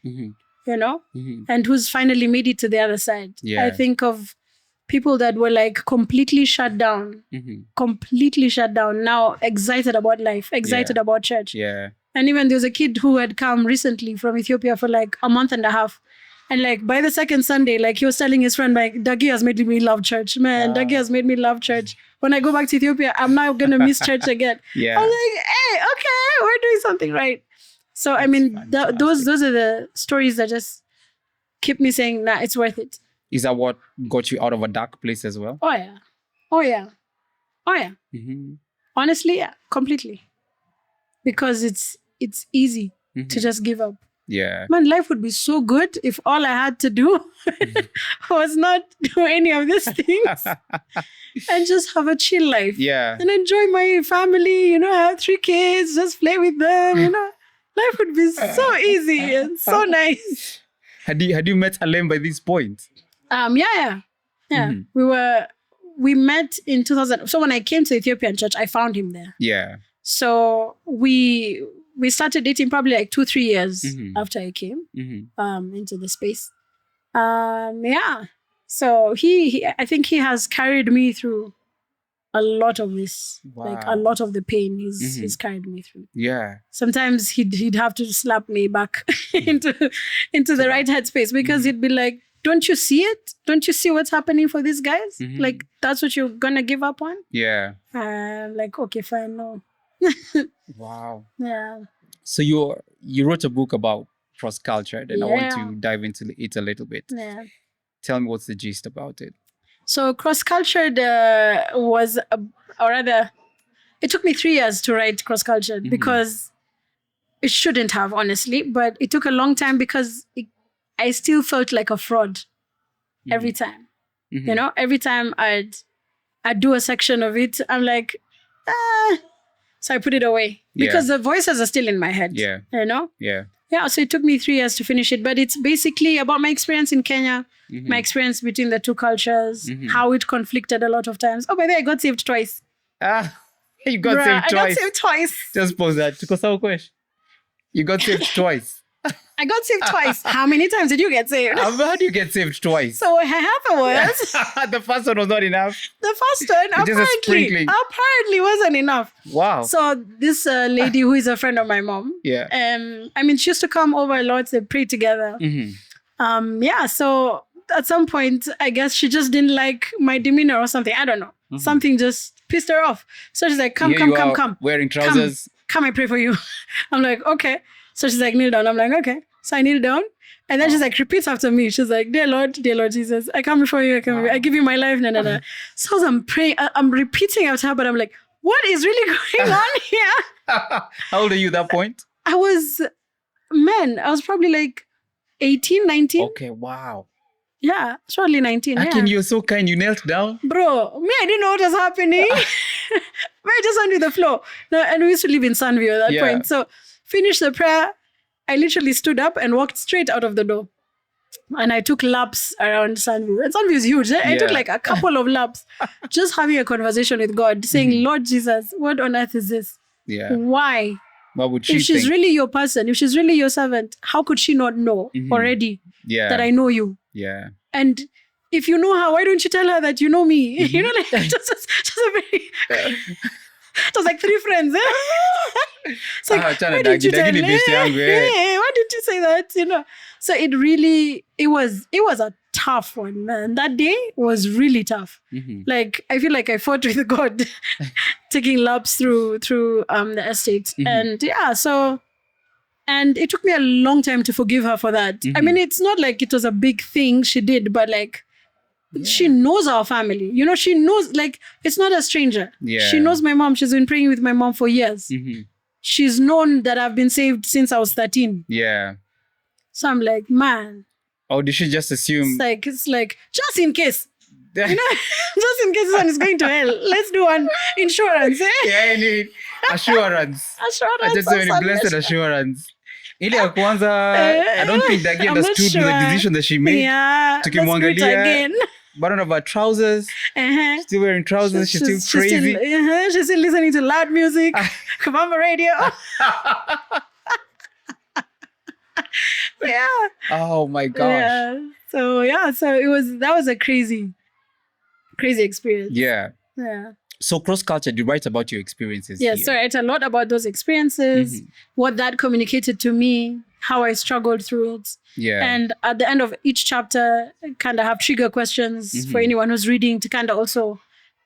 and who's finally made it to the other side. Yeah. I think of people that were like completely shut down, now excited about life, excited about church. Yeah. And even there was a kid who had come recently from Ethiopia for like a month and a half. And like by the second Sunday, like he was telling his friend, like, Daggie has made me love church. Man, Daggie has made me love church. When I go back to Ethiopia, I'm not going to miss church again. Yeah. I was like, hey, okay, we're doing something right. So, I mean, those are the stories that just keep me saying, nah, it's worth it. Is that what got you out of a dark place as well? Oh, yeah. Honestly, yeah, completely. Because it's easy to just give up. Yeah. Man, life would be so good if all I had to do was not do any of these things and just have a chill life. Yeah. And enjoy my family, have 3 kids, just play with them, Life would be so easy and so nice. Had you met Alem by this point? Yeah. We met in 2000. So when I came to Ethiopian church, I found him there. Yeah. So we started dating probably like 2-3 years after I came into the space. So he I think he has carried me through a lot of this. Wow. Like a lot of the pain he's carried me through. Yeah. Sometimes he'd have to slap me back into the right headspace because he'd be like, don't you see it? Don't you see what's happening for these guys? Like, that's what you're gonna give up on? Yeah. Like, okay, fine, no. Wow. Yeah. So you wrote a book about Crosscultured, and I want Yeah. to dive into it a little bit. Yeah. Tell me what's the gist about it. So Crosscultured was, or rather, it took me 3 years to write Crosscultured because it shouldn't have, honestly, but it took a long time because I still felt like a fraud every time. Every time I'd do a section of it, I'm like, so I put it away because the voices are still in my head. Yeah. Yeah. Yeah. So it took me 3 years to finish it, but it's basically about my experience in Kenya, my experience between the two cultures, how it conflicted a lot of times. Oh, by the way, I got saved twice. You got saved twice. I got saved twice. Just pause that. Tuko question. You got saved twice. I got saved twice. How many times did you get saved? How do you get saved twice? So what happened was the first one was not enough. The first one apparently wasn't enough. Wow. So this lady who is a friend of my mom, I mean, she used to come over a lot. They pray together. So at some point, I guess she just didn't like my demeanor or something. I don't know. Something just pissed her off. So she's like, come. Wearing trousers. Come, I pray for you. I'm like, okay. So she's like, kneel down. I'm like, okay. So I kneel down. And then she's like, repeats after me. She's like, dear Lord Jesus, I come before you. I give you my life. So as I'm praying, I'm repeating after her, but I'm like, what is really going on here? How old are you at that point? I was probably like 18, 19. Okay, wow. Yeah, shortly 19. Akin, you're so kind. You knelt down. Bro, I didn't know what was happening. I just went with the flow. No, and we used to live in Sunview at that point. So finished the prayer. I literally stood up and walked straight out of the door. And I took laps around Sunview. And Sunview is huge. I took like a couple of laps just having a conversation with God, saying, Lord Jesus, what on earth is this? Yeah. Why? What would she If she's really your person, if she's really your servant, how could she not know already that I know you? Yeah. And if you know her, why don't you tell her that you know me? Like just a very... It was like 3 friends. It's like, why did you tell me? Why did you say that? So it was a tough one, man. That day was really tough. Like, I feel like I fought with God taking laps through the estate. And and it took me a long time to forgive her for that. I mean, it's not like it was a big thing she did, but like, she knows our family. She knows, like, it's not a stranger. Yeah. She knows my mom. She's been praying with my mom for years. She's known that I've been saved since I was 13. Yeah. So I'm like, man. Or did she just assume? It's like just in case. Just in case this one is going to hell. Let's do an insurance. Yeah, I need assurance. I just say blessed assurance. Ile ya kwanza, I don't think Daggie understood the decision that she made. Yeah, tukimwangalia button of her trousers, still wearing trousers, she's still crazy. She's still listening to loud music. Come on, radio. Yeah. Oh my gosh. Yeah. So that was a crazy experience. Yeah. Yeah. So Crosscultured, you write about your experiences. Yes, so I write a lot about those experiences, what that communicated to me, how I struggled through it. Yeah. And at the end of each chapter, kind of have trigger questions for anyone who's reading to kind of also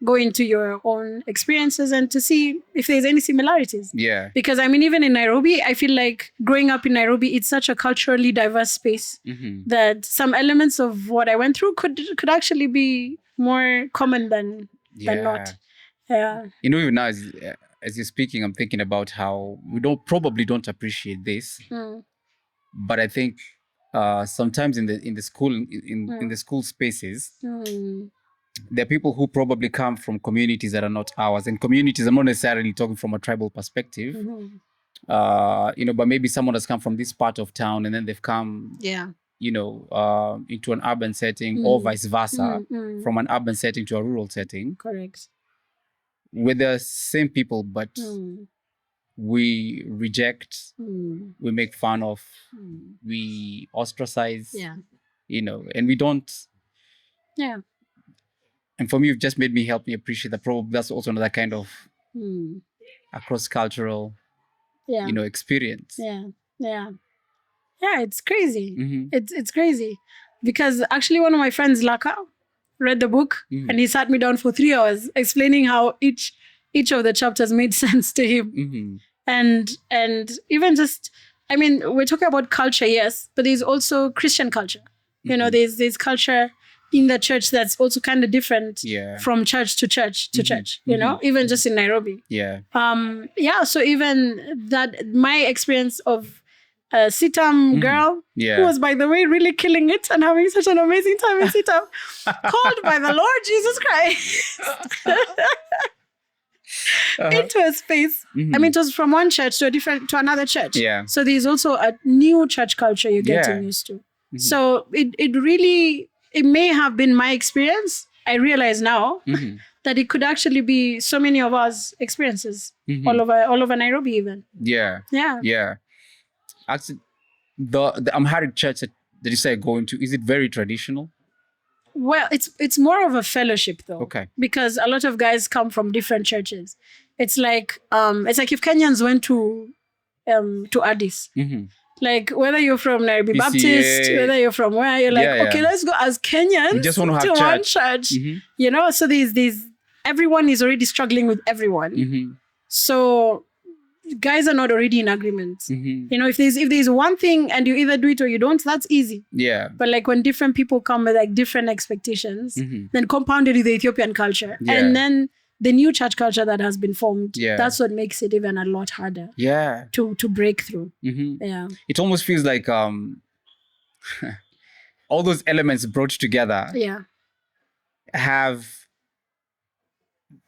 go into your own experiences and to see if there's any similarities. Yeah. Because I mean, even in Nairobi, I feel like growing up in Nairobi, it's such a culturally diverse space that some elements of what I went through could actually be more common than not. Yeah. You know, even now as you're speaking, I'm thinking about how we probably don't appreciate this. But I think sometimes in the school spaces, there are people who probably come from communities that are not ours. And communities, I'm not necessarily talking from a tribal perspective. But maybe someone has come from this part of town and then they've come into an urban setting or vice versa, from an urban setting to a rural setting. Correct. We're the same people, but we reject, we make fun of, we ostracize, and we don't. Yeah. And for me, you've just made me appreciate that probably that's also another kind of a cross-cultural, experience. Yeah. It's crazy. It's crazy because actually one of my friends, Laka, read the book and he sat me down for 3 hours explaining how each of the chapters made sense to him. And even just, I mean, we're talking about culture, yes, but there's also Christian culture. You know, there's culture in the church that's also kind of different from church to church to church, you know, even just in Nairobi. Yeah. So even that, my experience of a Sitam girl who was, by the way, really killing it and having such an amazing time in Sitam, called by the Lord Jesus Christ into a space. I mean, it was from one church to another church. Yeah. So there's also a new church culture you're getting used to. So it really, it may have been my experience. I realize now that it could actually be so many of us experiences all over Nairobi even. Yeah. Yeah. Yeah. Actually, the Amharic church that you say going to, is it very traditional? Well, it's more of a fellowship though. Okay. Because a lot of guys come from different churches. It's like if Kenyans went to Addis. Like whether you're from Nairobi PCA, Baptist, whether you're from where, you're like, okay, let's go as Kenyans just want to have one church. You know, so these everyone is already struggling with everyone. So guys are not already in agreement. You know, if there's one thing and you either do it or you don't, that's easy. Yeah. But like when different people come with like different expectations, then compounded with the Ethiopian culture, and then the new church culture that has been formed, that's what makes it even a lot harder. Yeah. To break through. Yeah. It almost feels like all those elements brought together. Yeah. Have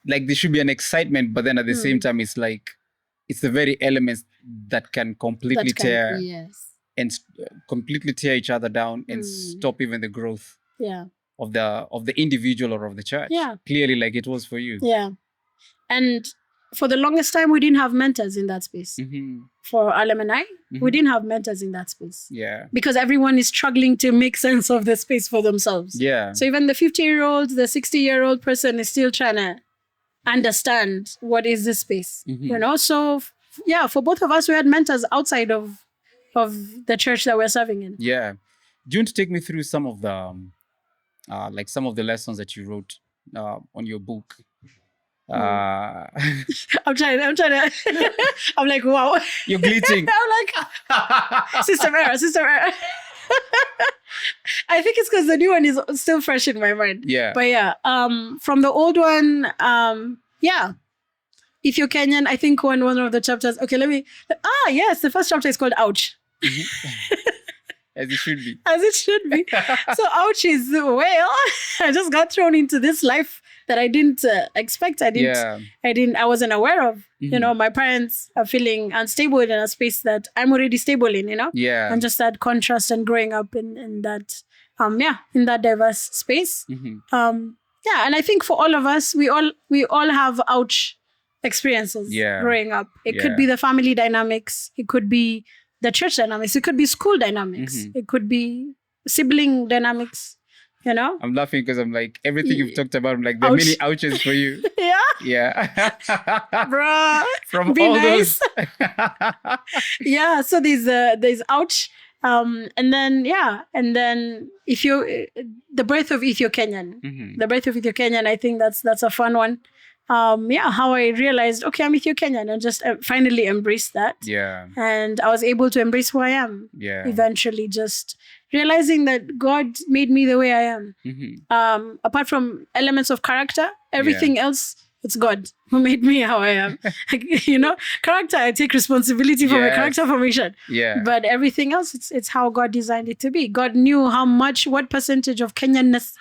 like there should be an excitement, but then at the same time, it's like it's the very elements that can completely tear completely tear each other down and stop even the growth of the individual or of the church. Yeah. Clearly, like it was for you. Yeah. And for the longest time, we didn't have mentors in that space. For alumni, we didn't have mentors in that space. Yeah. Because everyone is struggling to make sense of the space for themselves. Yeah. So even the 50-year-old, the 60-year-old person is still trying to understand what is this space, you know? So for both of us, we had mentors outside of the church that we're serving in. Yeah. Do you want to take me through some of the some of the lessons that you wrote on your book? I'm trying to I'm like, wow. You're glitching. I'm like, system error. I think it's because the new one is still fresh in my mind. Yeah. But from the old one, EthioKenyan, I think one of the chapters. Okay, yes, the first chapter is called Ouch. As it should be. As it should be. So ouch is, well, I just got thrown into this life that I didn't expect. I wasn't aware of. You know, my parents are feeling unstable in a space that I'm already stable in, you know? Yeah. And just that contrast and growing up in that, in that diverse space. Yeah, and I think for all of us, we all have ouch experiences growing up. It could be the family dynamics. It could be the church dynamics. It could be school dynamics. It could be sibling dynamics, you know? I'm laughing because I'm like, everything you've talked about, I'm like, there are many ouches for you. Yeah. Bruh. From be all nice. those. Yeah, so there's ouch. And then if you, the birth of EthioKenyan. The birth of EthioKenyan, I think that's a fun one. How I realized, okay, I'm EthioKenyan, and just finally embraced that. Yeah. And I was able to embrace who I am. Yeah. Eventually, just realizing that God made me the way I am. Apart from elements of character, everything else, it's God who made me how I am. You know, character, I take responsibility for my character formation. Yeah. But everything else, it's how God designed it to be. God knew what percentage of Kenyanness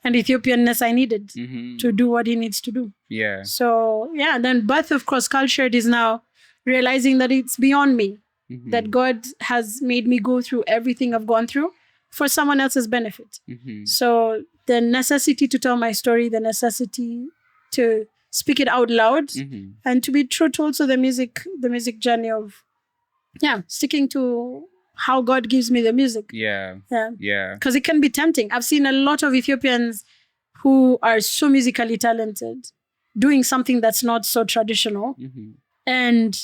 and Ethiopianness I needed to do what he needs to do. Yeah. So, then birth of Crosscultured is now realizing that it's beyond me, that God has made me go through everything I've gone through for someone else's benefit. So the necessity to tell my story, the necessity to speak it out loud, and to be true to also the music journey of, sticking to how God gives me the music. Yeah. Because it can be tempting. I've seen a lot of Ethiopians who are so musically talented doing something that's not so traditional. And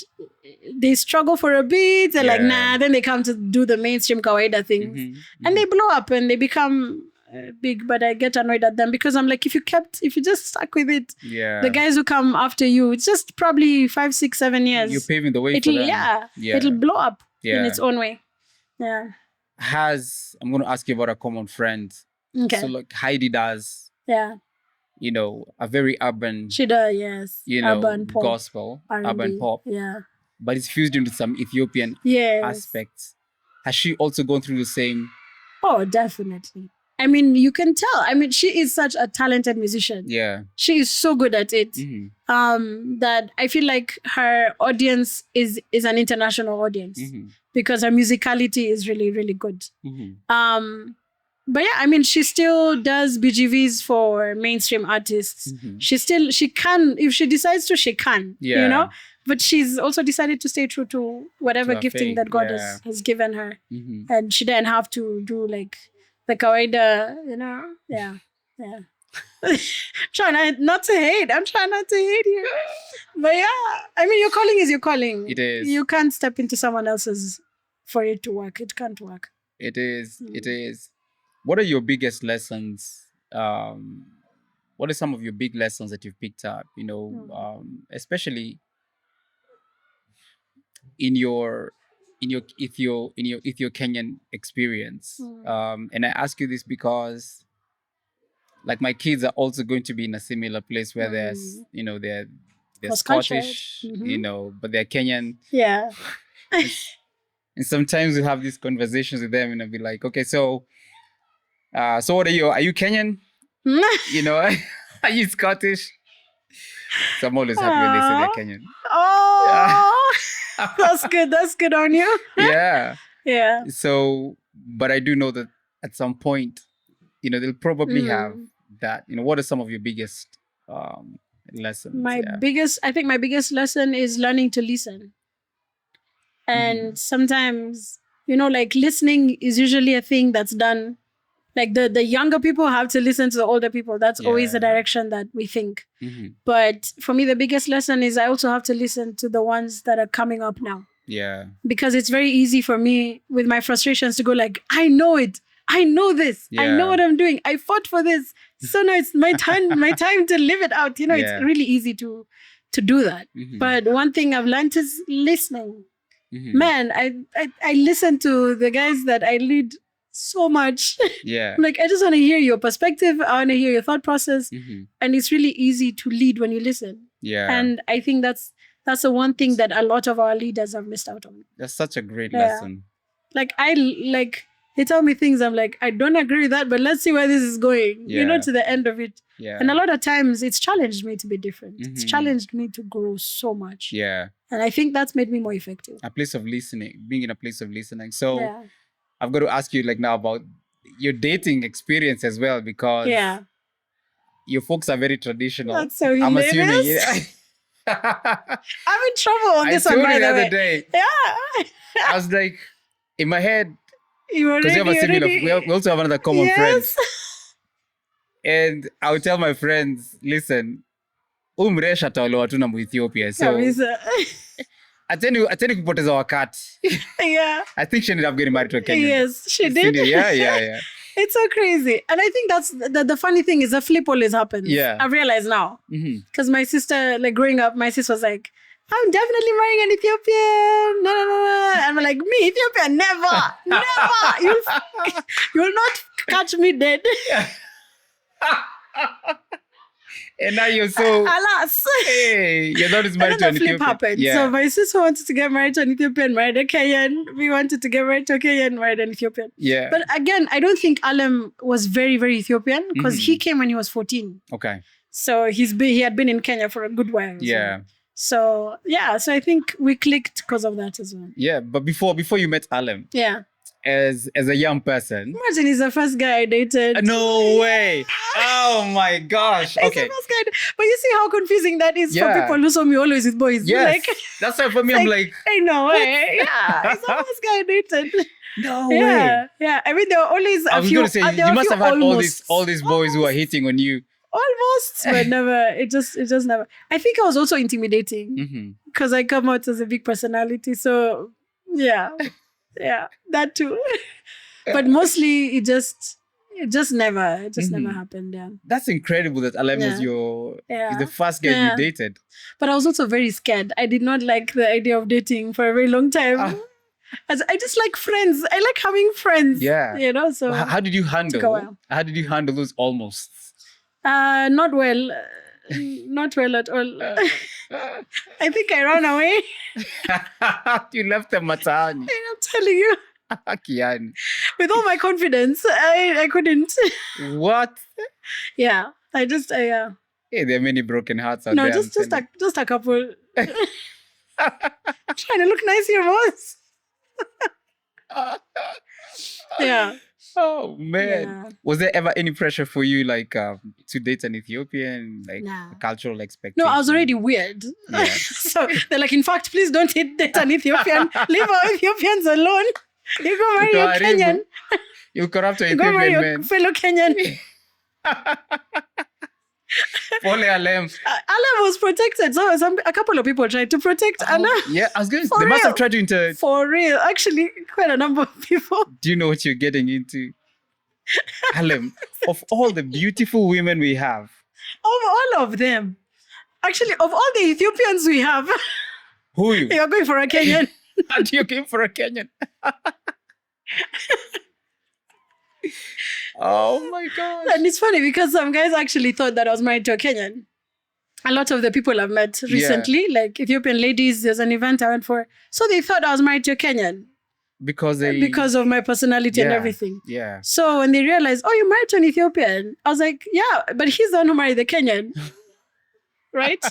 they struggle for a bit. They're like, nah. Then they come to do the mainstream kawaida things. And they blow up and they become big. But I get annoyed at them because I'm like, if you just stuck with it, the guys who come after you, it's just probably 5, 6, 7 years. You're paving the way for them. It'll blow up in its own way. Yeah. I'm going to ask you about a common friend. Okay. So like Heidi does, you know, a very urban, she does, yes. You know, urban pop, gospel, R&B. urban pop. Yeah. But it's fused into some Ethiopian aspects. Has she also gone through the same? Oh, definitely. I mean, you can tell. I mean, she is such a talented musician. Yeah. She is so good at it that I feel like her audience is an international audience because her musicality is really, really good. But I mean, she still does BGVs for mainstream artists. She can, if she decides to, she can, you know? But she's also decided to stay true to whatever gifting that God has given her. And she didn't have to do like the kawaida, you know? Yeah. Trying not to hate. I'm trying not to hate you. But I mean, your calling is your calling. It is. You can't step into someone else's for it to work. It can't work. It is. It is. What are your biggest lessons? What are some of your big lessons that you've picked up? You know, especially in your EthioKenyan experience. And I ask you this because, like, my kids are also going to be in a similar place where there's, you know, they're Scottish, you know, but they're Kenyan. Yeah. And sometimes we have these conversations with them, and I'll be like, okay, so what are you? Are you Kenyan? You know, are you Scottish? So I'm always happy when they say they're Kenyan. Oh, that's good. That's good on you. Yeah. So, but I do know that at some point, you know, they'll probably have that. You know, what are some of your biggest lessons? I think my biggest lesson is learning to listen. And sometimes, you know, like listening is usually a thing that's done. Like the younger people have to listen to the older people. That's always the direction that we think. But for me, the biggest lesson is I also have to listen to the ones that are coming up now. Yeah. Because it's very easy for me with my frustrations to go like, I know it. I know this. I know what I'm doing. I fought for this. So now it's my time to live it out. You know, it's really easy to do that. But one thing I've learned is listening. Man, I listen to the guys that I lead so much. Yeah. Like, I just want to hear your perspective. I want to hear your thought process. And it's really easy to lead when you listen. Yeah. And I think that's the one thing that a lot of our leaders have missed out on. That's such a great lesson. Like, They tell me things, I'm like, I don't agree with that, but let's see where this is going, to the end of it. Yeah. And a lot of times it's challenged me to be different. Mm-hmm. It's challenged me to grow so much. Yeah. And I think that's made me more effective. A place of listening, being in a place of listening. So I've got to ask you now about your dating experience as well, because your folks are very traditional. That's so hilarious. I'm assuming. I'm in trouble on this one, by the way. other day. Yeah. I was like, in my head, because we also have another common friend. And I would tell my friends, listen, umresha taoloa tu na Ethiopia. So ateni kupoteza wakati. Yeah. I think she ended up getting married to a Kenyan. Yes, she did. Yeah. It's so crazy. And I think that's the funny thing is the flip always happens. Yeah. I realize now. Because my sister, like growing up, my sister was like, I'm definitely marrying an Ethiopian. No. And I'm like, me, Ethiopian, never. You'll not catch me dead. And now you're so... Alas. Hey, your daughter is married to an Ethiopian. And then the flip happened. Yeah. So my sister wanted to get married to an Ethiopian, married a Kenyan. We wanted to get married to a Kenyan, married an Ethiopian. Yeah. But again, I don't think Alem was very, very Ethiopian because he came when he was 14. Okay. So he had been in Kenya for a good while. Yeah. So I think we clicked because of that as well. Yeah, but before you met Alem. Yeah. As a young person. Imagine he's the first guy I dated. No way. Oh my gosh. Okay. He's the first guy. But you see how confusing that is for people who saw me always with boys. Yes. Like, that's why for me, I'm like, hey, no way. Yeah. He's the first guy I dated. No way. Yeah. I mean, there were always I was going to say, you must have had all these boys who are hitting on you. Almost, but never. It just never. I think I was also intimidating because I come out as a big personality. So, yeah, that too. But mostly, it just never happened. Yeah. That's incredible that Alem was is the first guy you dated. But I was also very scared. I did not like the idea of dating for a very long time. As I just like friends. I like having friends. Yeah. So how did you handle those almost? Not well. Not well at all. I think I ran away. You left them matani. I'm telling you. Kiani. With all my confidence, I couldn't. What? Yeah. Hey, there are many broken hearts out there. No, just a couple. Trying to look nice here, boss. Yeah. Oh man. Yeah. Was there ever any pressure for you to date an Ethiopian, a cultural expectation? No, I was already weird. Yeah. So they're like, in fact, please don't date an Ethiopian. Leave our Ethiopians alone. You go marry a Kenyan. You corrupt an Ethiopian man. Go marry your fellow Kenyan. Alem was protected. So a couple of people tried to protect Alem. Yeah, I was going to say, they must have tried to For real. Actually, quite a number of people. Do you know what you're getting into? Alem, of all the beautiful women we have. Of all of them. Actually, of all the Ethiopians we have. Who are you? You're going for a Kenyan. And you're going for a Kenyan. Oh my God. And it's funny because some guys actually thought that I was married to a Kenyan. A lot of the people I've met recently, like Ethiopian ladies, there's an event I went for. So they thought I was married to a Kenyan. Because of my personality and everything. Yeah. So when they realized, oh, you're married to an Ethiopian, I was like, yeah, but he's the one who married the Kenyan. Right?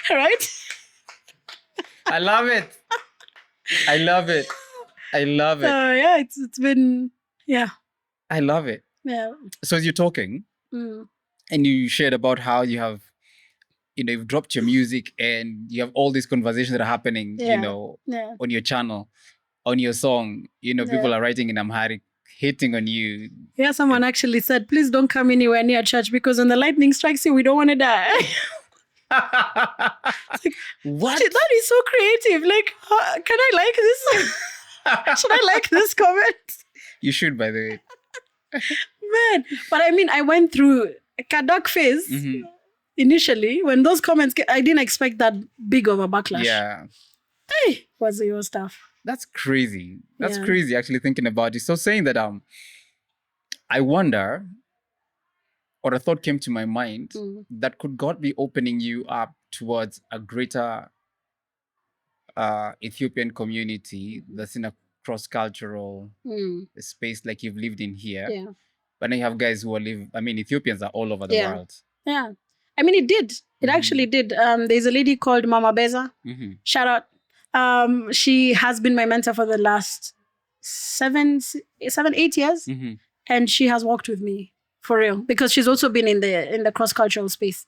Right? I love it. I love it. Yeah, it's been, yeah. I love it. Yeah. So as you're talking, and you shared about how you have, you've dropped your music and you have all these conversations that are happening, on your channel, on your song, people are writing in Amharic, hating on you. Yeah, someone actually said, please don't come anywhere near church because when the lightning strikes you, we don't want to die. Like, what? That is so creative. Like, can I like this? Should I like this comment? You should, by the way. Man, but I mean, I went through a dark phase initially. When those comments I didn't expect that big of a backlash. Yeah. Hey, was your stuff. That's crazy. That's crazy, actually, thinking about it. So saying that, I wonder, or a thought came to my mind, that could God be opening you up towards a greater Ethiopian community that's in a cross-cultural space like you've lived in here. Yeah. But now you have guys who Ethiopians are all over the world. Yeah. I mean, it did. It actually did. There's a lady called Mama Beza. Shout out. She has been my mentor for the last 7-8 years. And she has walked with me for real, because she's also been in the cross-cultural space.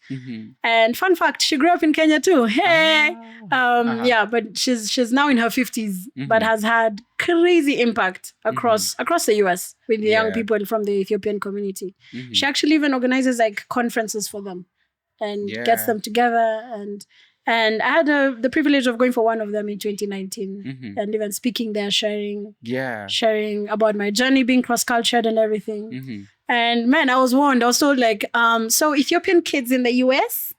And fun fact, she grew up in Kenya too. Hey, yeah, but she's now in her 50s, but has had crazy impact across the US with the young people from the Ethiopian community. She actually even organizes like conferences for them and gets them together. And I had the privilege of going for one of them in 2019 and even speaking there, sharing about my journey being cross-cultured and everything. And man, I was warned. I was told like, so Ethiopian kids in the US,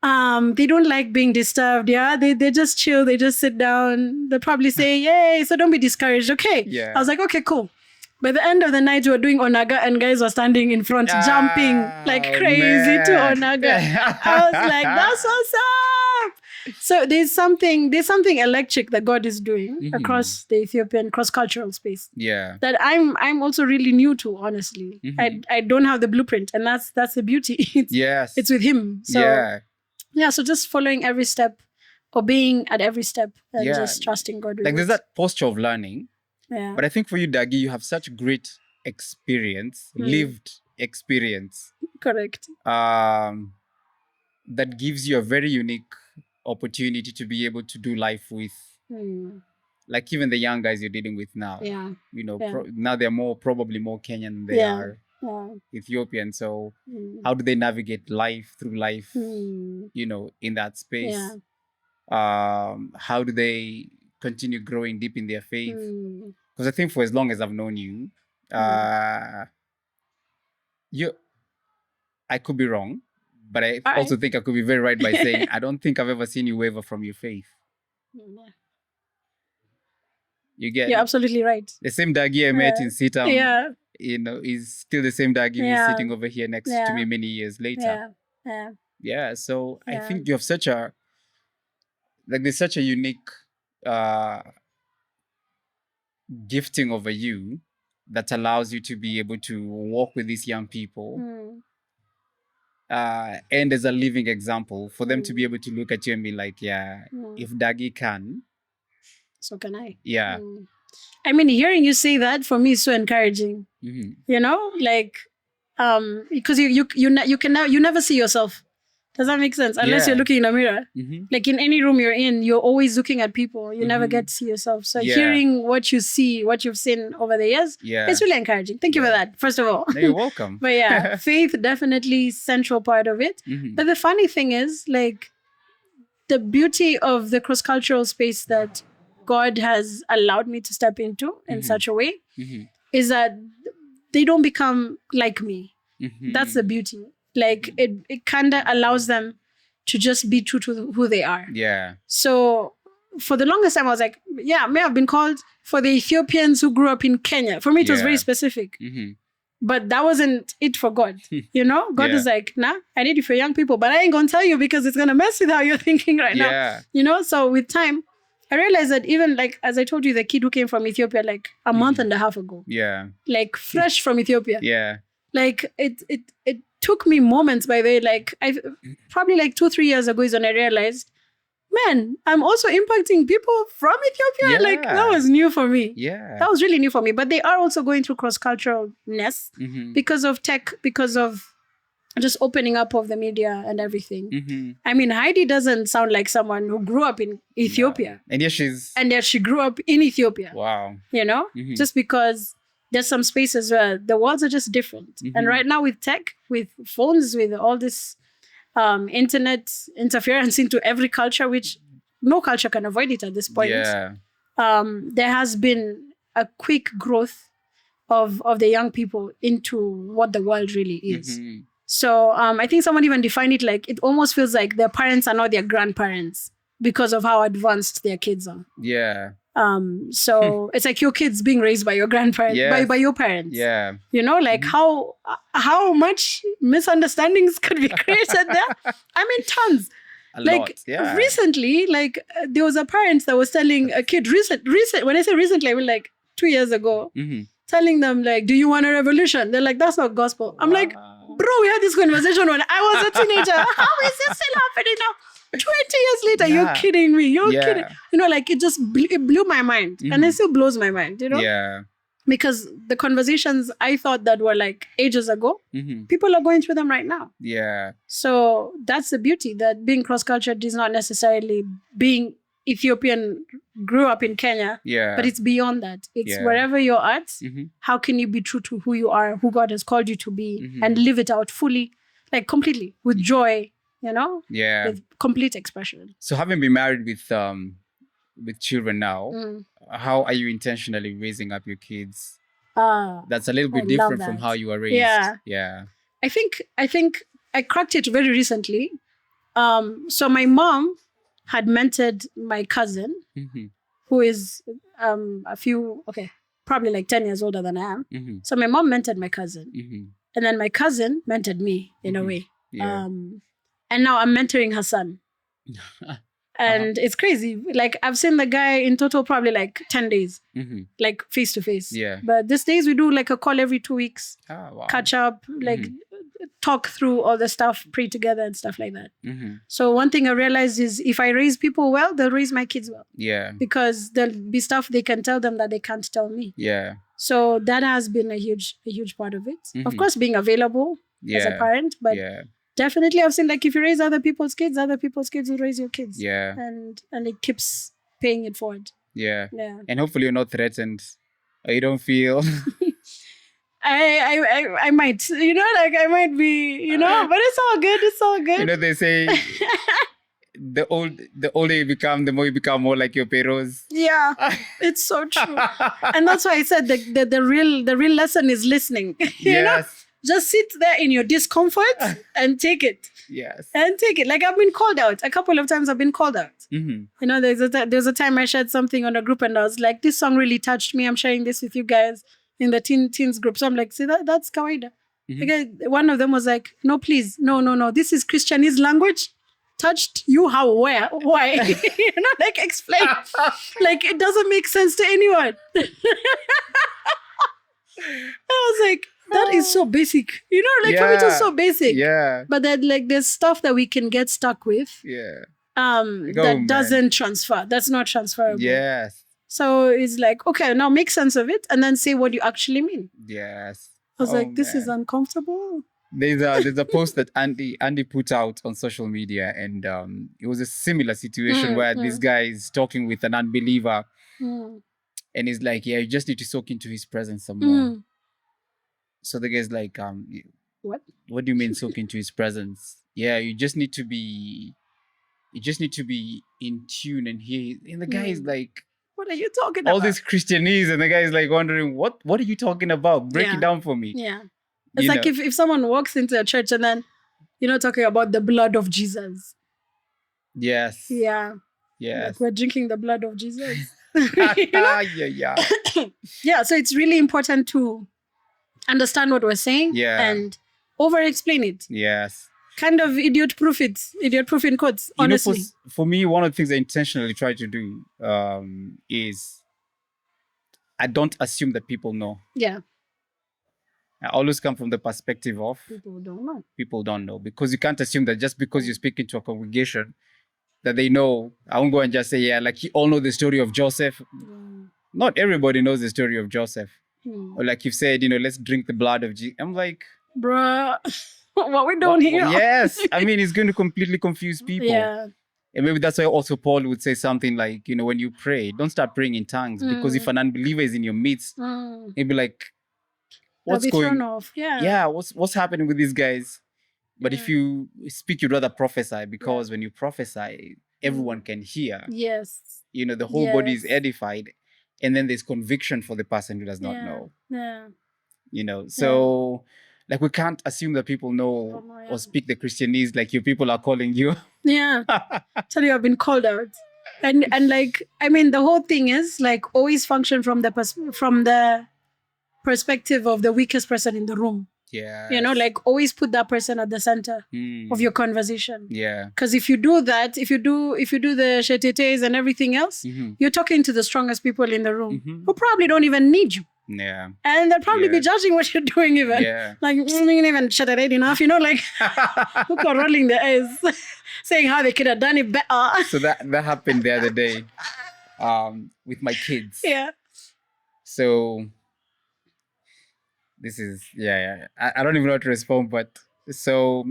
they don't like being disturbed. Yeah, they just chill. They just sit down. They probably say, yay. So don't be discouraged. Okay. Yeah. I was like, okay, cool. By the end of the night, we were doing Onaga and guys were standing in front, jumping like crazy to Onaga. I was like, that's what's up. So there's something electric that God is doing across the Ethiopian cross-cultural space. Yeah. That I'm also really new to, honestly. I don't have the blueprint, and that's the beauty. It's with him. So so just following every step, obeying at every step, and just trusting God. Like there's that posture of learning. Yeah. But I think for you, Daggie, you have such great experience, lived experience. Correct. That gives you a very unique opportunity to be able to do life with, like even the young guys you're dealing with now. Yeah. You know, now they're probably more Kenyan than they are Ethiopian. So how do they navigate through life, you know, in that space? Yeah. How do they continue growing deep in their faith? Because I think for as long as I've known you, I could be wrong, but I also think I could be very right by saying I don't think I've ever seen you waver from your faith. You're absolutely right. The same Daggie I met in Sitam, you know, is still the same Daggie who's sitting over here next to me many years later. So I think you have there's such a unique gifting over you that allows you to be able to walk with these young people and as a living example for them to be able to look at you and be like, if Daggie can, so can I. Yeah. I mean, hearing you say that for me is so encouraging. You know, like because you never see yourself. Does that make sense? Unless you're looking in a mirror. Like in any room you're in, you're always looking at people. You never get to see yourself. So hearing what you see, what you've seen over the years, it's really encouraging. Thank you for that, first of all. No, you're welcome. But faith definitely central part of it. But the funny thing is, like, the beauty of the cross-cultural space that God has allowed me to step into in such a way is that they don't become like me. That's the beauty. Like it kind of allows them to just be true to who they are. Yeah. So for the longest time, I was like, may have been called for the Ethiopians who grew up in Kenya. For me, it was very specific. But that wasn't it for God. You know, God was like, nah, I need it for young people, but I ain't gonna tell you because it's gonna mess with how you're thinking right now. You know, so with time, I realized that even like, as I told you, the kid who came from Ethiopia like a month and a half ago. Yeah. Like fresh from Ethiopia. Yeah. Like it took me moments, by the way, like I probably like 2-3 years ago is when I realized, man, I'm also impacting people from Ethiopia. Like that was new for me. Yeah. That was really new for me. But they are also going through cross-culturalness because of tech, because of just opening up of the media and everything. I mean, Heidi doesn't sound like someone who grew up in Ethiopia. No. And yet she grew up in Ethiopia. Wow. You know, just because there's some spaces where the worlds are just different. And right now with tech, with phones, with all this internet interference into every culture, which no culture can avoid it at this point. Yeah. There has been a quick growth of the young people into what the world really is. So I think someone even defined it like, it almost feels like their parents are not their grandparents because of how advanced their kids are. Yeah. So it's like your kids being raised by your grandparents, by your parents. Yeah. You know, like how much misunderstandings could be created there? I mean, tons. Like recently, like there was a parent that was telling a kid recent. When I say recently, I mean like 2 years ago, telling them like, "Do you want a revolution?" They're like, "That's not gospel." I'm like, "Bro, we had this conversation when I was a teenager. How is this still happening now? 20 years later, you're kidding me. You're kidding." You know, like it just it blew my mind, and it still blows my mind. You know, because the conversations I thought that were like ages ago, people are going through them right now. Yeah. So that's the beauty, that being cross-cultured is not necessarily being Ethiopian, grew up in Kenya, but it's beyond that. It's wherever you're at, how can you be true to who you are, who God has called you to be, and live it out fully, like completely, with joy, you know? Yeah. With complete expression. So having been married with children now, how are you intentionally raising up your kids? That's a little bit different from how you were raised. Yeah. I think I cracked it very recently. So my mom had mentored my cousin, who is probably like 10 years older than I am. So my mom mentored my cousin. And then my cousin mentored me in a way. Yeah. And now I'm mentoring her son. And it's crazy. Like I've seen the guy in total probably like 10 days, like face to face. Yeah. But these days we do like a call every 2 weeks, catch up, like talk through all the stuff, pray together and stuff like that. So one thing I realized is if I raise people well, they'll raise my kids well. Yeah. Because there'll be stuff they can tell them that they can't tell me. Yeah. So that has been a huge part of it. Of course, being available as a parent, but definitely I've seen like if you raise other people's kids will raise your kids. Yeah. And it keeps paying it forward. Yeah. Yeah. And hopefully you're not threatened or you don't feel I might, you know, like I might be, you know, but it's all good. It's all good. You know, they say the older you become, the more you become more like your parents. Yeah, it's so true. And that's why I said the real lesson is listening. You know? Just sit there in your discomfort and take it. Yes. And take it. Like I've been called out. A couple of times I've been called out. You know, there's a time I shared something on a group and I was like, this song really touched me. I'm sharing this with you guys in the teens group. So I'm like, see, that's kawaida. One of them was like, no, please. No. This is Christianese language. Touched you how, where, why? You know, like explain. Like it doesn't make sense to anyone. I was like, that is so basic. You know, like for me it was so basic. Yeah. But then like there's stuff that we can get stuck with. Yeah. That doesn't transfer. That's not transferable. Yes. So it's like, okay, now make sense of it and then say what you actually mean. Yes. I was like, this is uncomfortable. There's a post that Andy put out on social media, and it was a similar situation where this guy is talking with an unbeliever, and he's like, yeah, you just need to soak into his presence some more. So the guy's like, what do you mean soak into his presence? Yeah, you just need to be in tune and hear. And the guy is like, what are you talking about? All this Christianese, and the guy is like wondering, what are you talking about? Break it down for me. Yeah. It's like if someone walks into a church and then, you know, talking about the blood of Jesus. Yes. Yeah. Yes. Like we're drinking the blood of Jesus. Yeah. Yeah. So it's really important to understand what we're saying and over-explain it. Yes. Kind of idiot-proof in quotes, honestly. You know, for me, one of the things I intentionally try to do is I don't assume that people know. Yeah. I always come from the perspective of people don't know, because you can't assume that just because you're speaking to a congregation that they know. I won't go and just say, yeah, like you all know the story of Joseph. Not everybody knows the story of Joseph. Or like you've said, you know, let's drink the blood of Jesus. I'm like, bruh, what we doing here? Yes. I mean, it's going to completely confuse people. Yeah. And maybe that's why also Paul would say something like, you know, when you pray, don't start praying in tongues, because if an unbeliever is in your midst, he'll be like, what's going on? Yeah, what's happening with these guys? But if you speak, you'd rather prophesy, because when you prophesy, everyone can hear. Yes. You know, the whole body is edified. And then there's conviction for the person who does not know. Yeah. You know, so like we can't assume that people know or speak the Christianese like you people are calling you. Yeah. Tell you I've been called out. And like, I mean, the whole thing is like always function from the perspective of the weakest person in the room. Yeah. You know, like always put that person at the center of your conversation. Yeah. Because if you do that, if you do the shetetes and everything else, you're talking to the strongest people in the room who probably don't even need you. Yeah. And they'll probably be judging what you're doing even. Yeah. Like, you didn't even shetet enough, you know, like look at rolling their eyes, saying how they could have done it better. So that happened the other day with my kids. Yeah. So this is, I don't even know how to respond, but so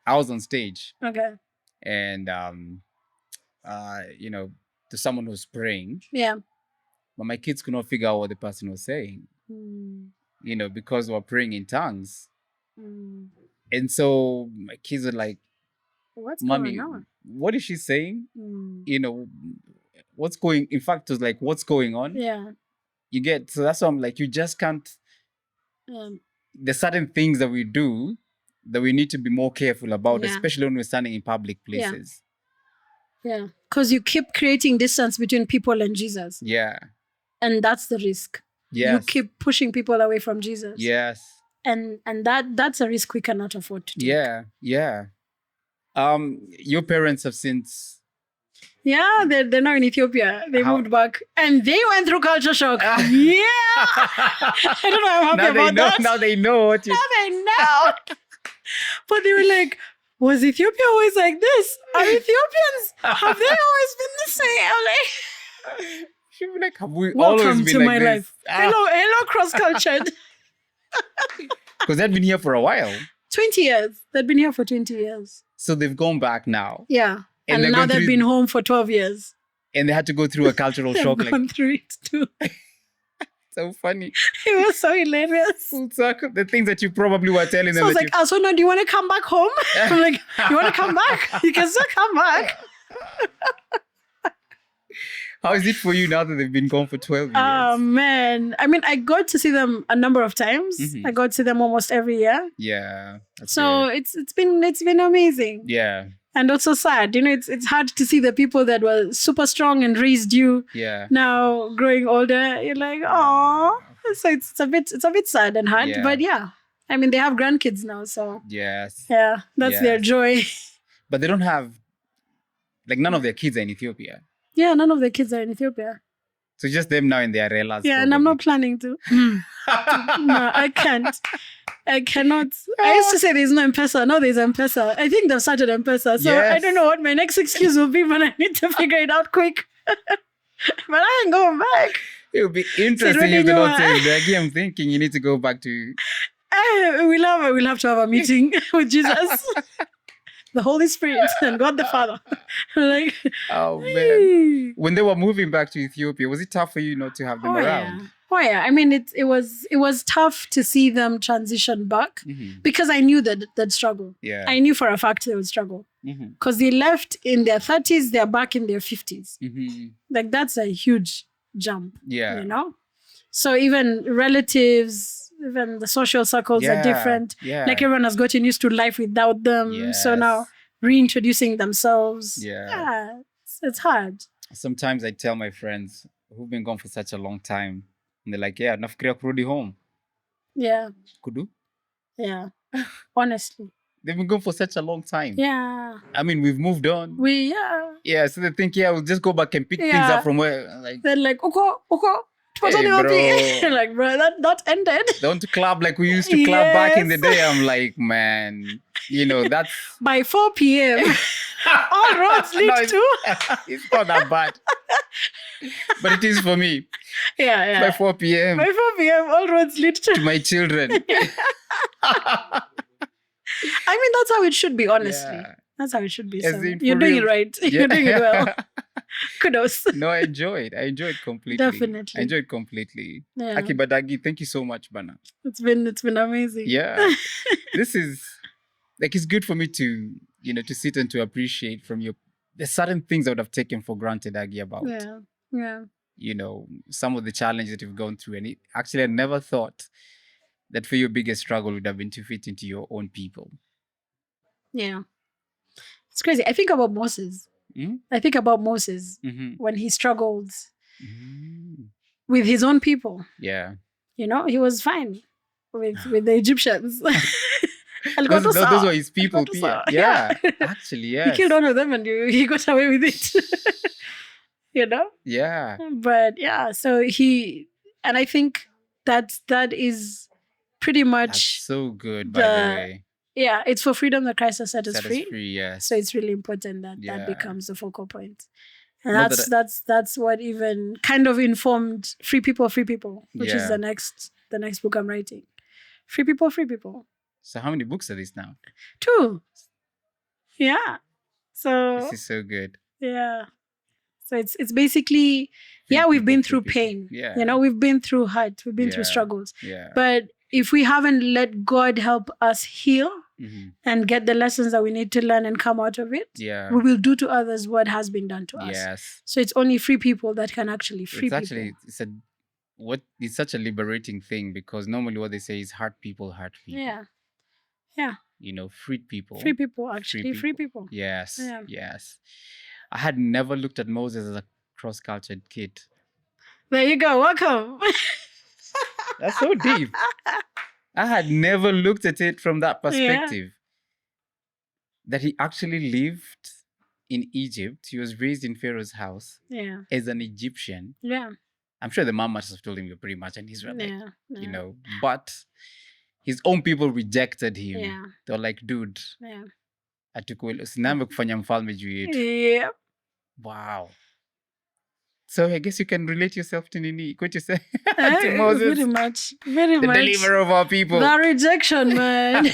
I was on stage. Okay. And, you know, to someone who's praying. Yeah. But my kids could not figure out what the person was saying, you know, because we're praying in tongues. And so my kids are like, what's Mommy, going on? what is she saying? You know, what's going, in fact, it was like, what's going on? Yeah. You get, so that's why I'm like, you just can't, there's certain things that we do that we need to be more careful about, especially when we're standing in public places. Yeah. Because you keep creating distance between people and Jesus. Yeah. And that's the risk. Yes. You keep pushing people away from Jesus. Yes. And that's a risk we cannot afford to take. Yeah. Yeah. Your parents have since... Yeah, they're now in Ethiopia. They moved back. And they went through culture shock. Yeah. I don't know how I'm happy about that. Now they know what you... Now they know. But they were like, was Ethiopia always like this? Are Ethiopians, have they always been the same? I'm like... She'd be like, have we welcome always been to like my this? life. Hello, cross-cultured. Because they've been here for a while. 20 years. They've been here for 20 years. So they've gone back now. Yeah. And now they've been home for 12 years. And they had to go through a cultural shock. They've gone through it too. So funny. It was so hilarious. The things that you probably were telling them. So I was like, so now do you want to come back home? I'm like, you want to come back? You can still come back. How is it for you now that they've been gone for 12 years? Oh, man. I mean, I got to see them a number of times. I got to see them almost every year. Yeah. So it's been amazing. Yeah. And also sad. You know, it's hard to see the people that were super strong and raised you. Yeah. Now growing older, you're like, oh. So it's a bit sad and hard. Yeah. But yeah. I mean, they have grandkids now, so yes. Yeah, that's their joy. But they don't have, like, none of their kids are in Ethiopia. Yeah, none of the kids are in Ethiopia. So just them now in their relas. Yeah, and I'm not planning to. No, I can't. I cannot. I used to say there's no M-Pesa. Now there's M-Pesa. I think they've started M-Pesa. So I don't know what my next excuse will be, but I need to figure it out quick. But I ain't going back. It would be interesting if they don't say, Daggie, I'm thinking you need to go back to... We'll have to have a meeting with Jesus. The Holy Spirit and God the Father. Like, oh man! When they were moving back to Ethiopia, was it tough for you not to have them around? Yeah. Oh yeah. I mean, it was tough to see them transition back because I knew that struggle. Yeah. I knew for a fact they would struggle because they left in their 30s, they're back in their 50s. Like that's a huge jump. Yeah. You know, so even relatives. Even the social circles are different. Yeah. Like everyone has gotten used to life without them. Yes. So now reintroducing themselves. Yeah. It's hard. Sometimes I tell my friends who've been gone for such a long time, and they're like, yeah, nafikiria kurudi home. Yeah. Kudu? Yeah. Honestly. They've been gone for such a long time. Yeah. I mean, we've moved on. Yeah, so they think, we'll just go back and pick things up from where. Like, they're like, okay. Hey, bro. Like, bro, that ended. Don't club like we used to club back in the day. I'm like, man, you know, that's... By 4 p.m., all roads lead to... It's not that bad. But it is for me. Yeah. By 4 p.m. By 4 p.m., all roads lead to... my children. I mean, that's how it should be, honestly. Yeah. That's how it should be. So you're doing it right. Yeah. You're doing it well. Kudos. No, I enjoyed completely. Definitely. I enjoyed completely. Yeah. Aki Badagi, thank you so much, Bana. It's been amazing. Yeah. This is like, it's good for me to, you know, to sit and to appreciate from you. There's certain things I would have taken for granted, Aggie, about. Yeah. You know, some of the challenges that you've gone through. And actually, I never thought that for your biggest struggle would have been to fit into your own people. Yeah. It's crazy. I think about Moses. I think about Moses when he struggled with his own people. Yeah. You know, he was fine. with the Egyptians. Those were his people, Pia. Yeah, actually, yes. He killed one of them and he got away with it. You know? Yeah. But yeah, so and I think that is pretty much That's so good, by the way. Yeah, it's for freedom that Christ has set us free. Yes. So it's really important that becomes the focal point. And that's what even kind of informed Free People, which is the next book I'm writing. Free People. So how many books are these now? 2. Yeah. So this is so good. Yeah. So it's basically we've been through pain. Yeah. You know, we've been through hurt, we've been through struggles. Yeah. But if we haven't let God help us heal and get the lessons that we need to learn and come out of it, we will do to others what has been done to us. Yes. So it's only free people that can actually free people. It's such a liberating thing, because normally what they say is hurt people. Yeah. Yeah. You know, freed people. Free people, actually. Free people. Yes. Yeah. Yes. I had never looked at Moses as a cross-cultured kid. There you go. Welcome. That's so deep. I had never looked at it from that perspective. That he actually lived in Egypt. He was raised in Pharaoh's house as an Egyptian. Yeah. I'm sure the mom must have told him you're pretty much an Israelite. You know, but his own people rejected him. Yeah. They were like, dude, yeah. Wow. So I guess you can relate yourself to Nini. Could you say to Moses? Very much. The deliverer of our people. The rejection, man.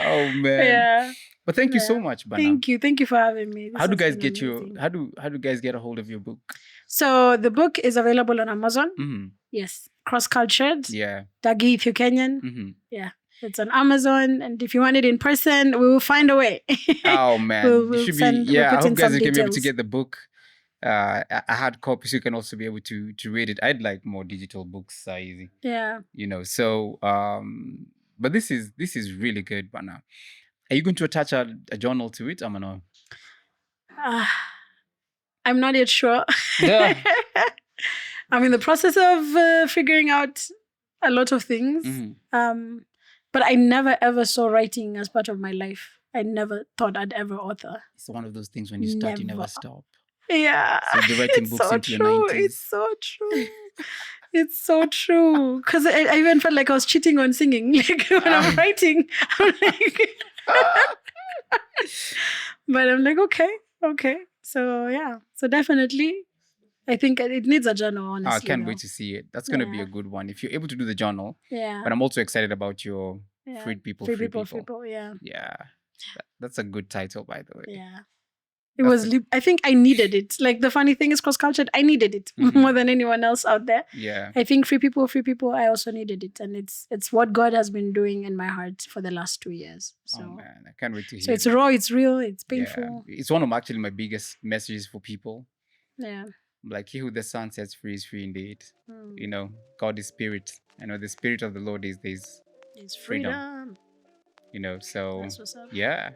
Oh man. Yeah. But thank you so much, Bana. Thank you for having me. How do guys get how do guys get a hold of your book? So the book is available on Amazon. Yes. Crosscultured. Yeah. Daggie, EthioKenyan. Yeah. It's on Amazon, and if you want it in person, we will find a way. Oh man, we'll should send, be. I hope guys can be able to get the book. A hard copy, so you can also be able to read it. I'd like more digital books, easy. Yeah. You know, so but this is really good. But now, are you going to attach a journal to it? I'm not yet sure. Yeah. I'm in the process of figuring out a lot of things. But I never ever saw writing as part of my life. I never thought I'd ever author. It's one of those things when you start, you never stop. Yeah. So you're writing books so into true. your 90s. It's so true. It's so true. Because I even felt like I was cheating on singing. Like when I'm writing, I'm like... But I'm like, okay. So yeah. So definitely, I think it needs a journal, honestly. I can't wait to see it. That's going to be a good one. If you're able to do the journal. Yeah. But I'm also excited about your Freed People, Free People. Yeah. Yeah. That's a good title, by the way. Yeah. It was, I think I needed it. Like the funny thing is Crosscultured, I needed it more than anyone else out there. Yeah. I think Free People, I also needed it. And it's what God has been doing in my heart for the last 2 years. So, oh man, I can't wait to hear. So it's raw, it's real, it's painful. Yeah. It's one of my biggest messages for people. Yeah. Like, he who the Son sets free is free indeed. You know, God is spirit. I know the spirit of the Lord is it's freedom. You know, so that's what's up. Yeah.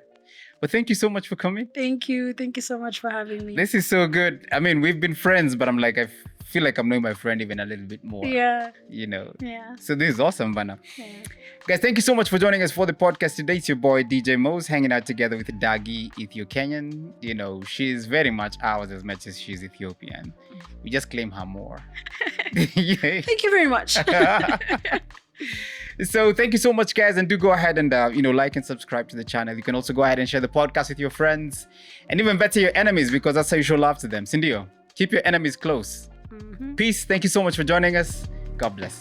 But thank you so much for coming. Thank you so much for having me. This is so good. I mean, we've been friends, but I'm like, I feel like I'm knowing my friend even a little bit more. Yeah. You know. Yeah. So this is awesome, Bana. Yeah. Guys, thank you so much for joining us for the podcast today. It's your boy DJ Mose, hanging out together with Daggie, EthioKenyan. You know, she's very much ours as much as she's Ethiopian. We just claim her more. Yeah. Thank you very much. So thank you so much, guys, and do go ahead and like and subscribe to the channel. You can also go ahead and share the podcast with your friends, and even better, your enemies, because that's how you show love to them. Sindio, keep your enemies close. Peace. Thank you so much for joining us. God bless.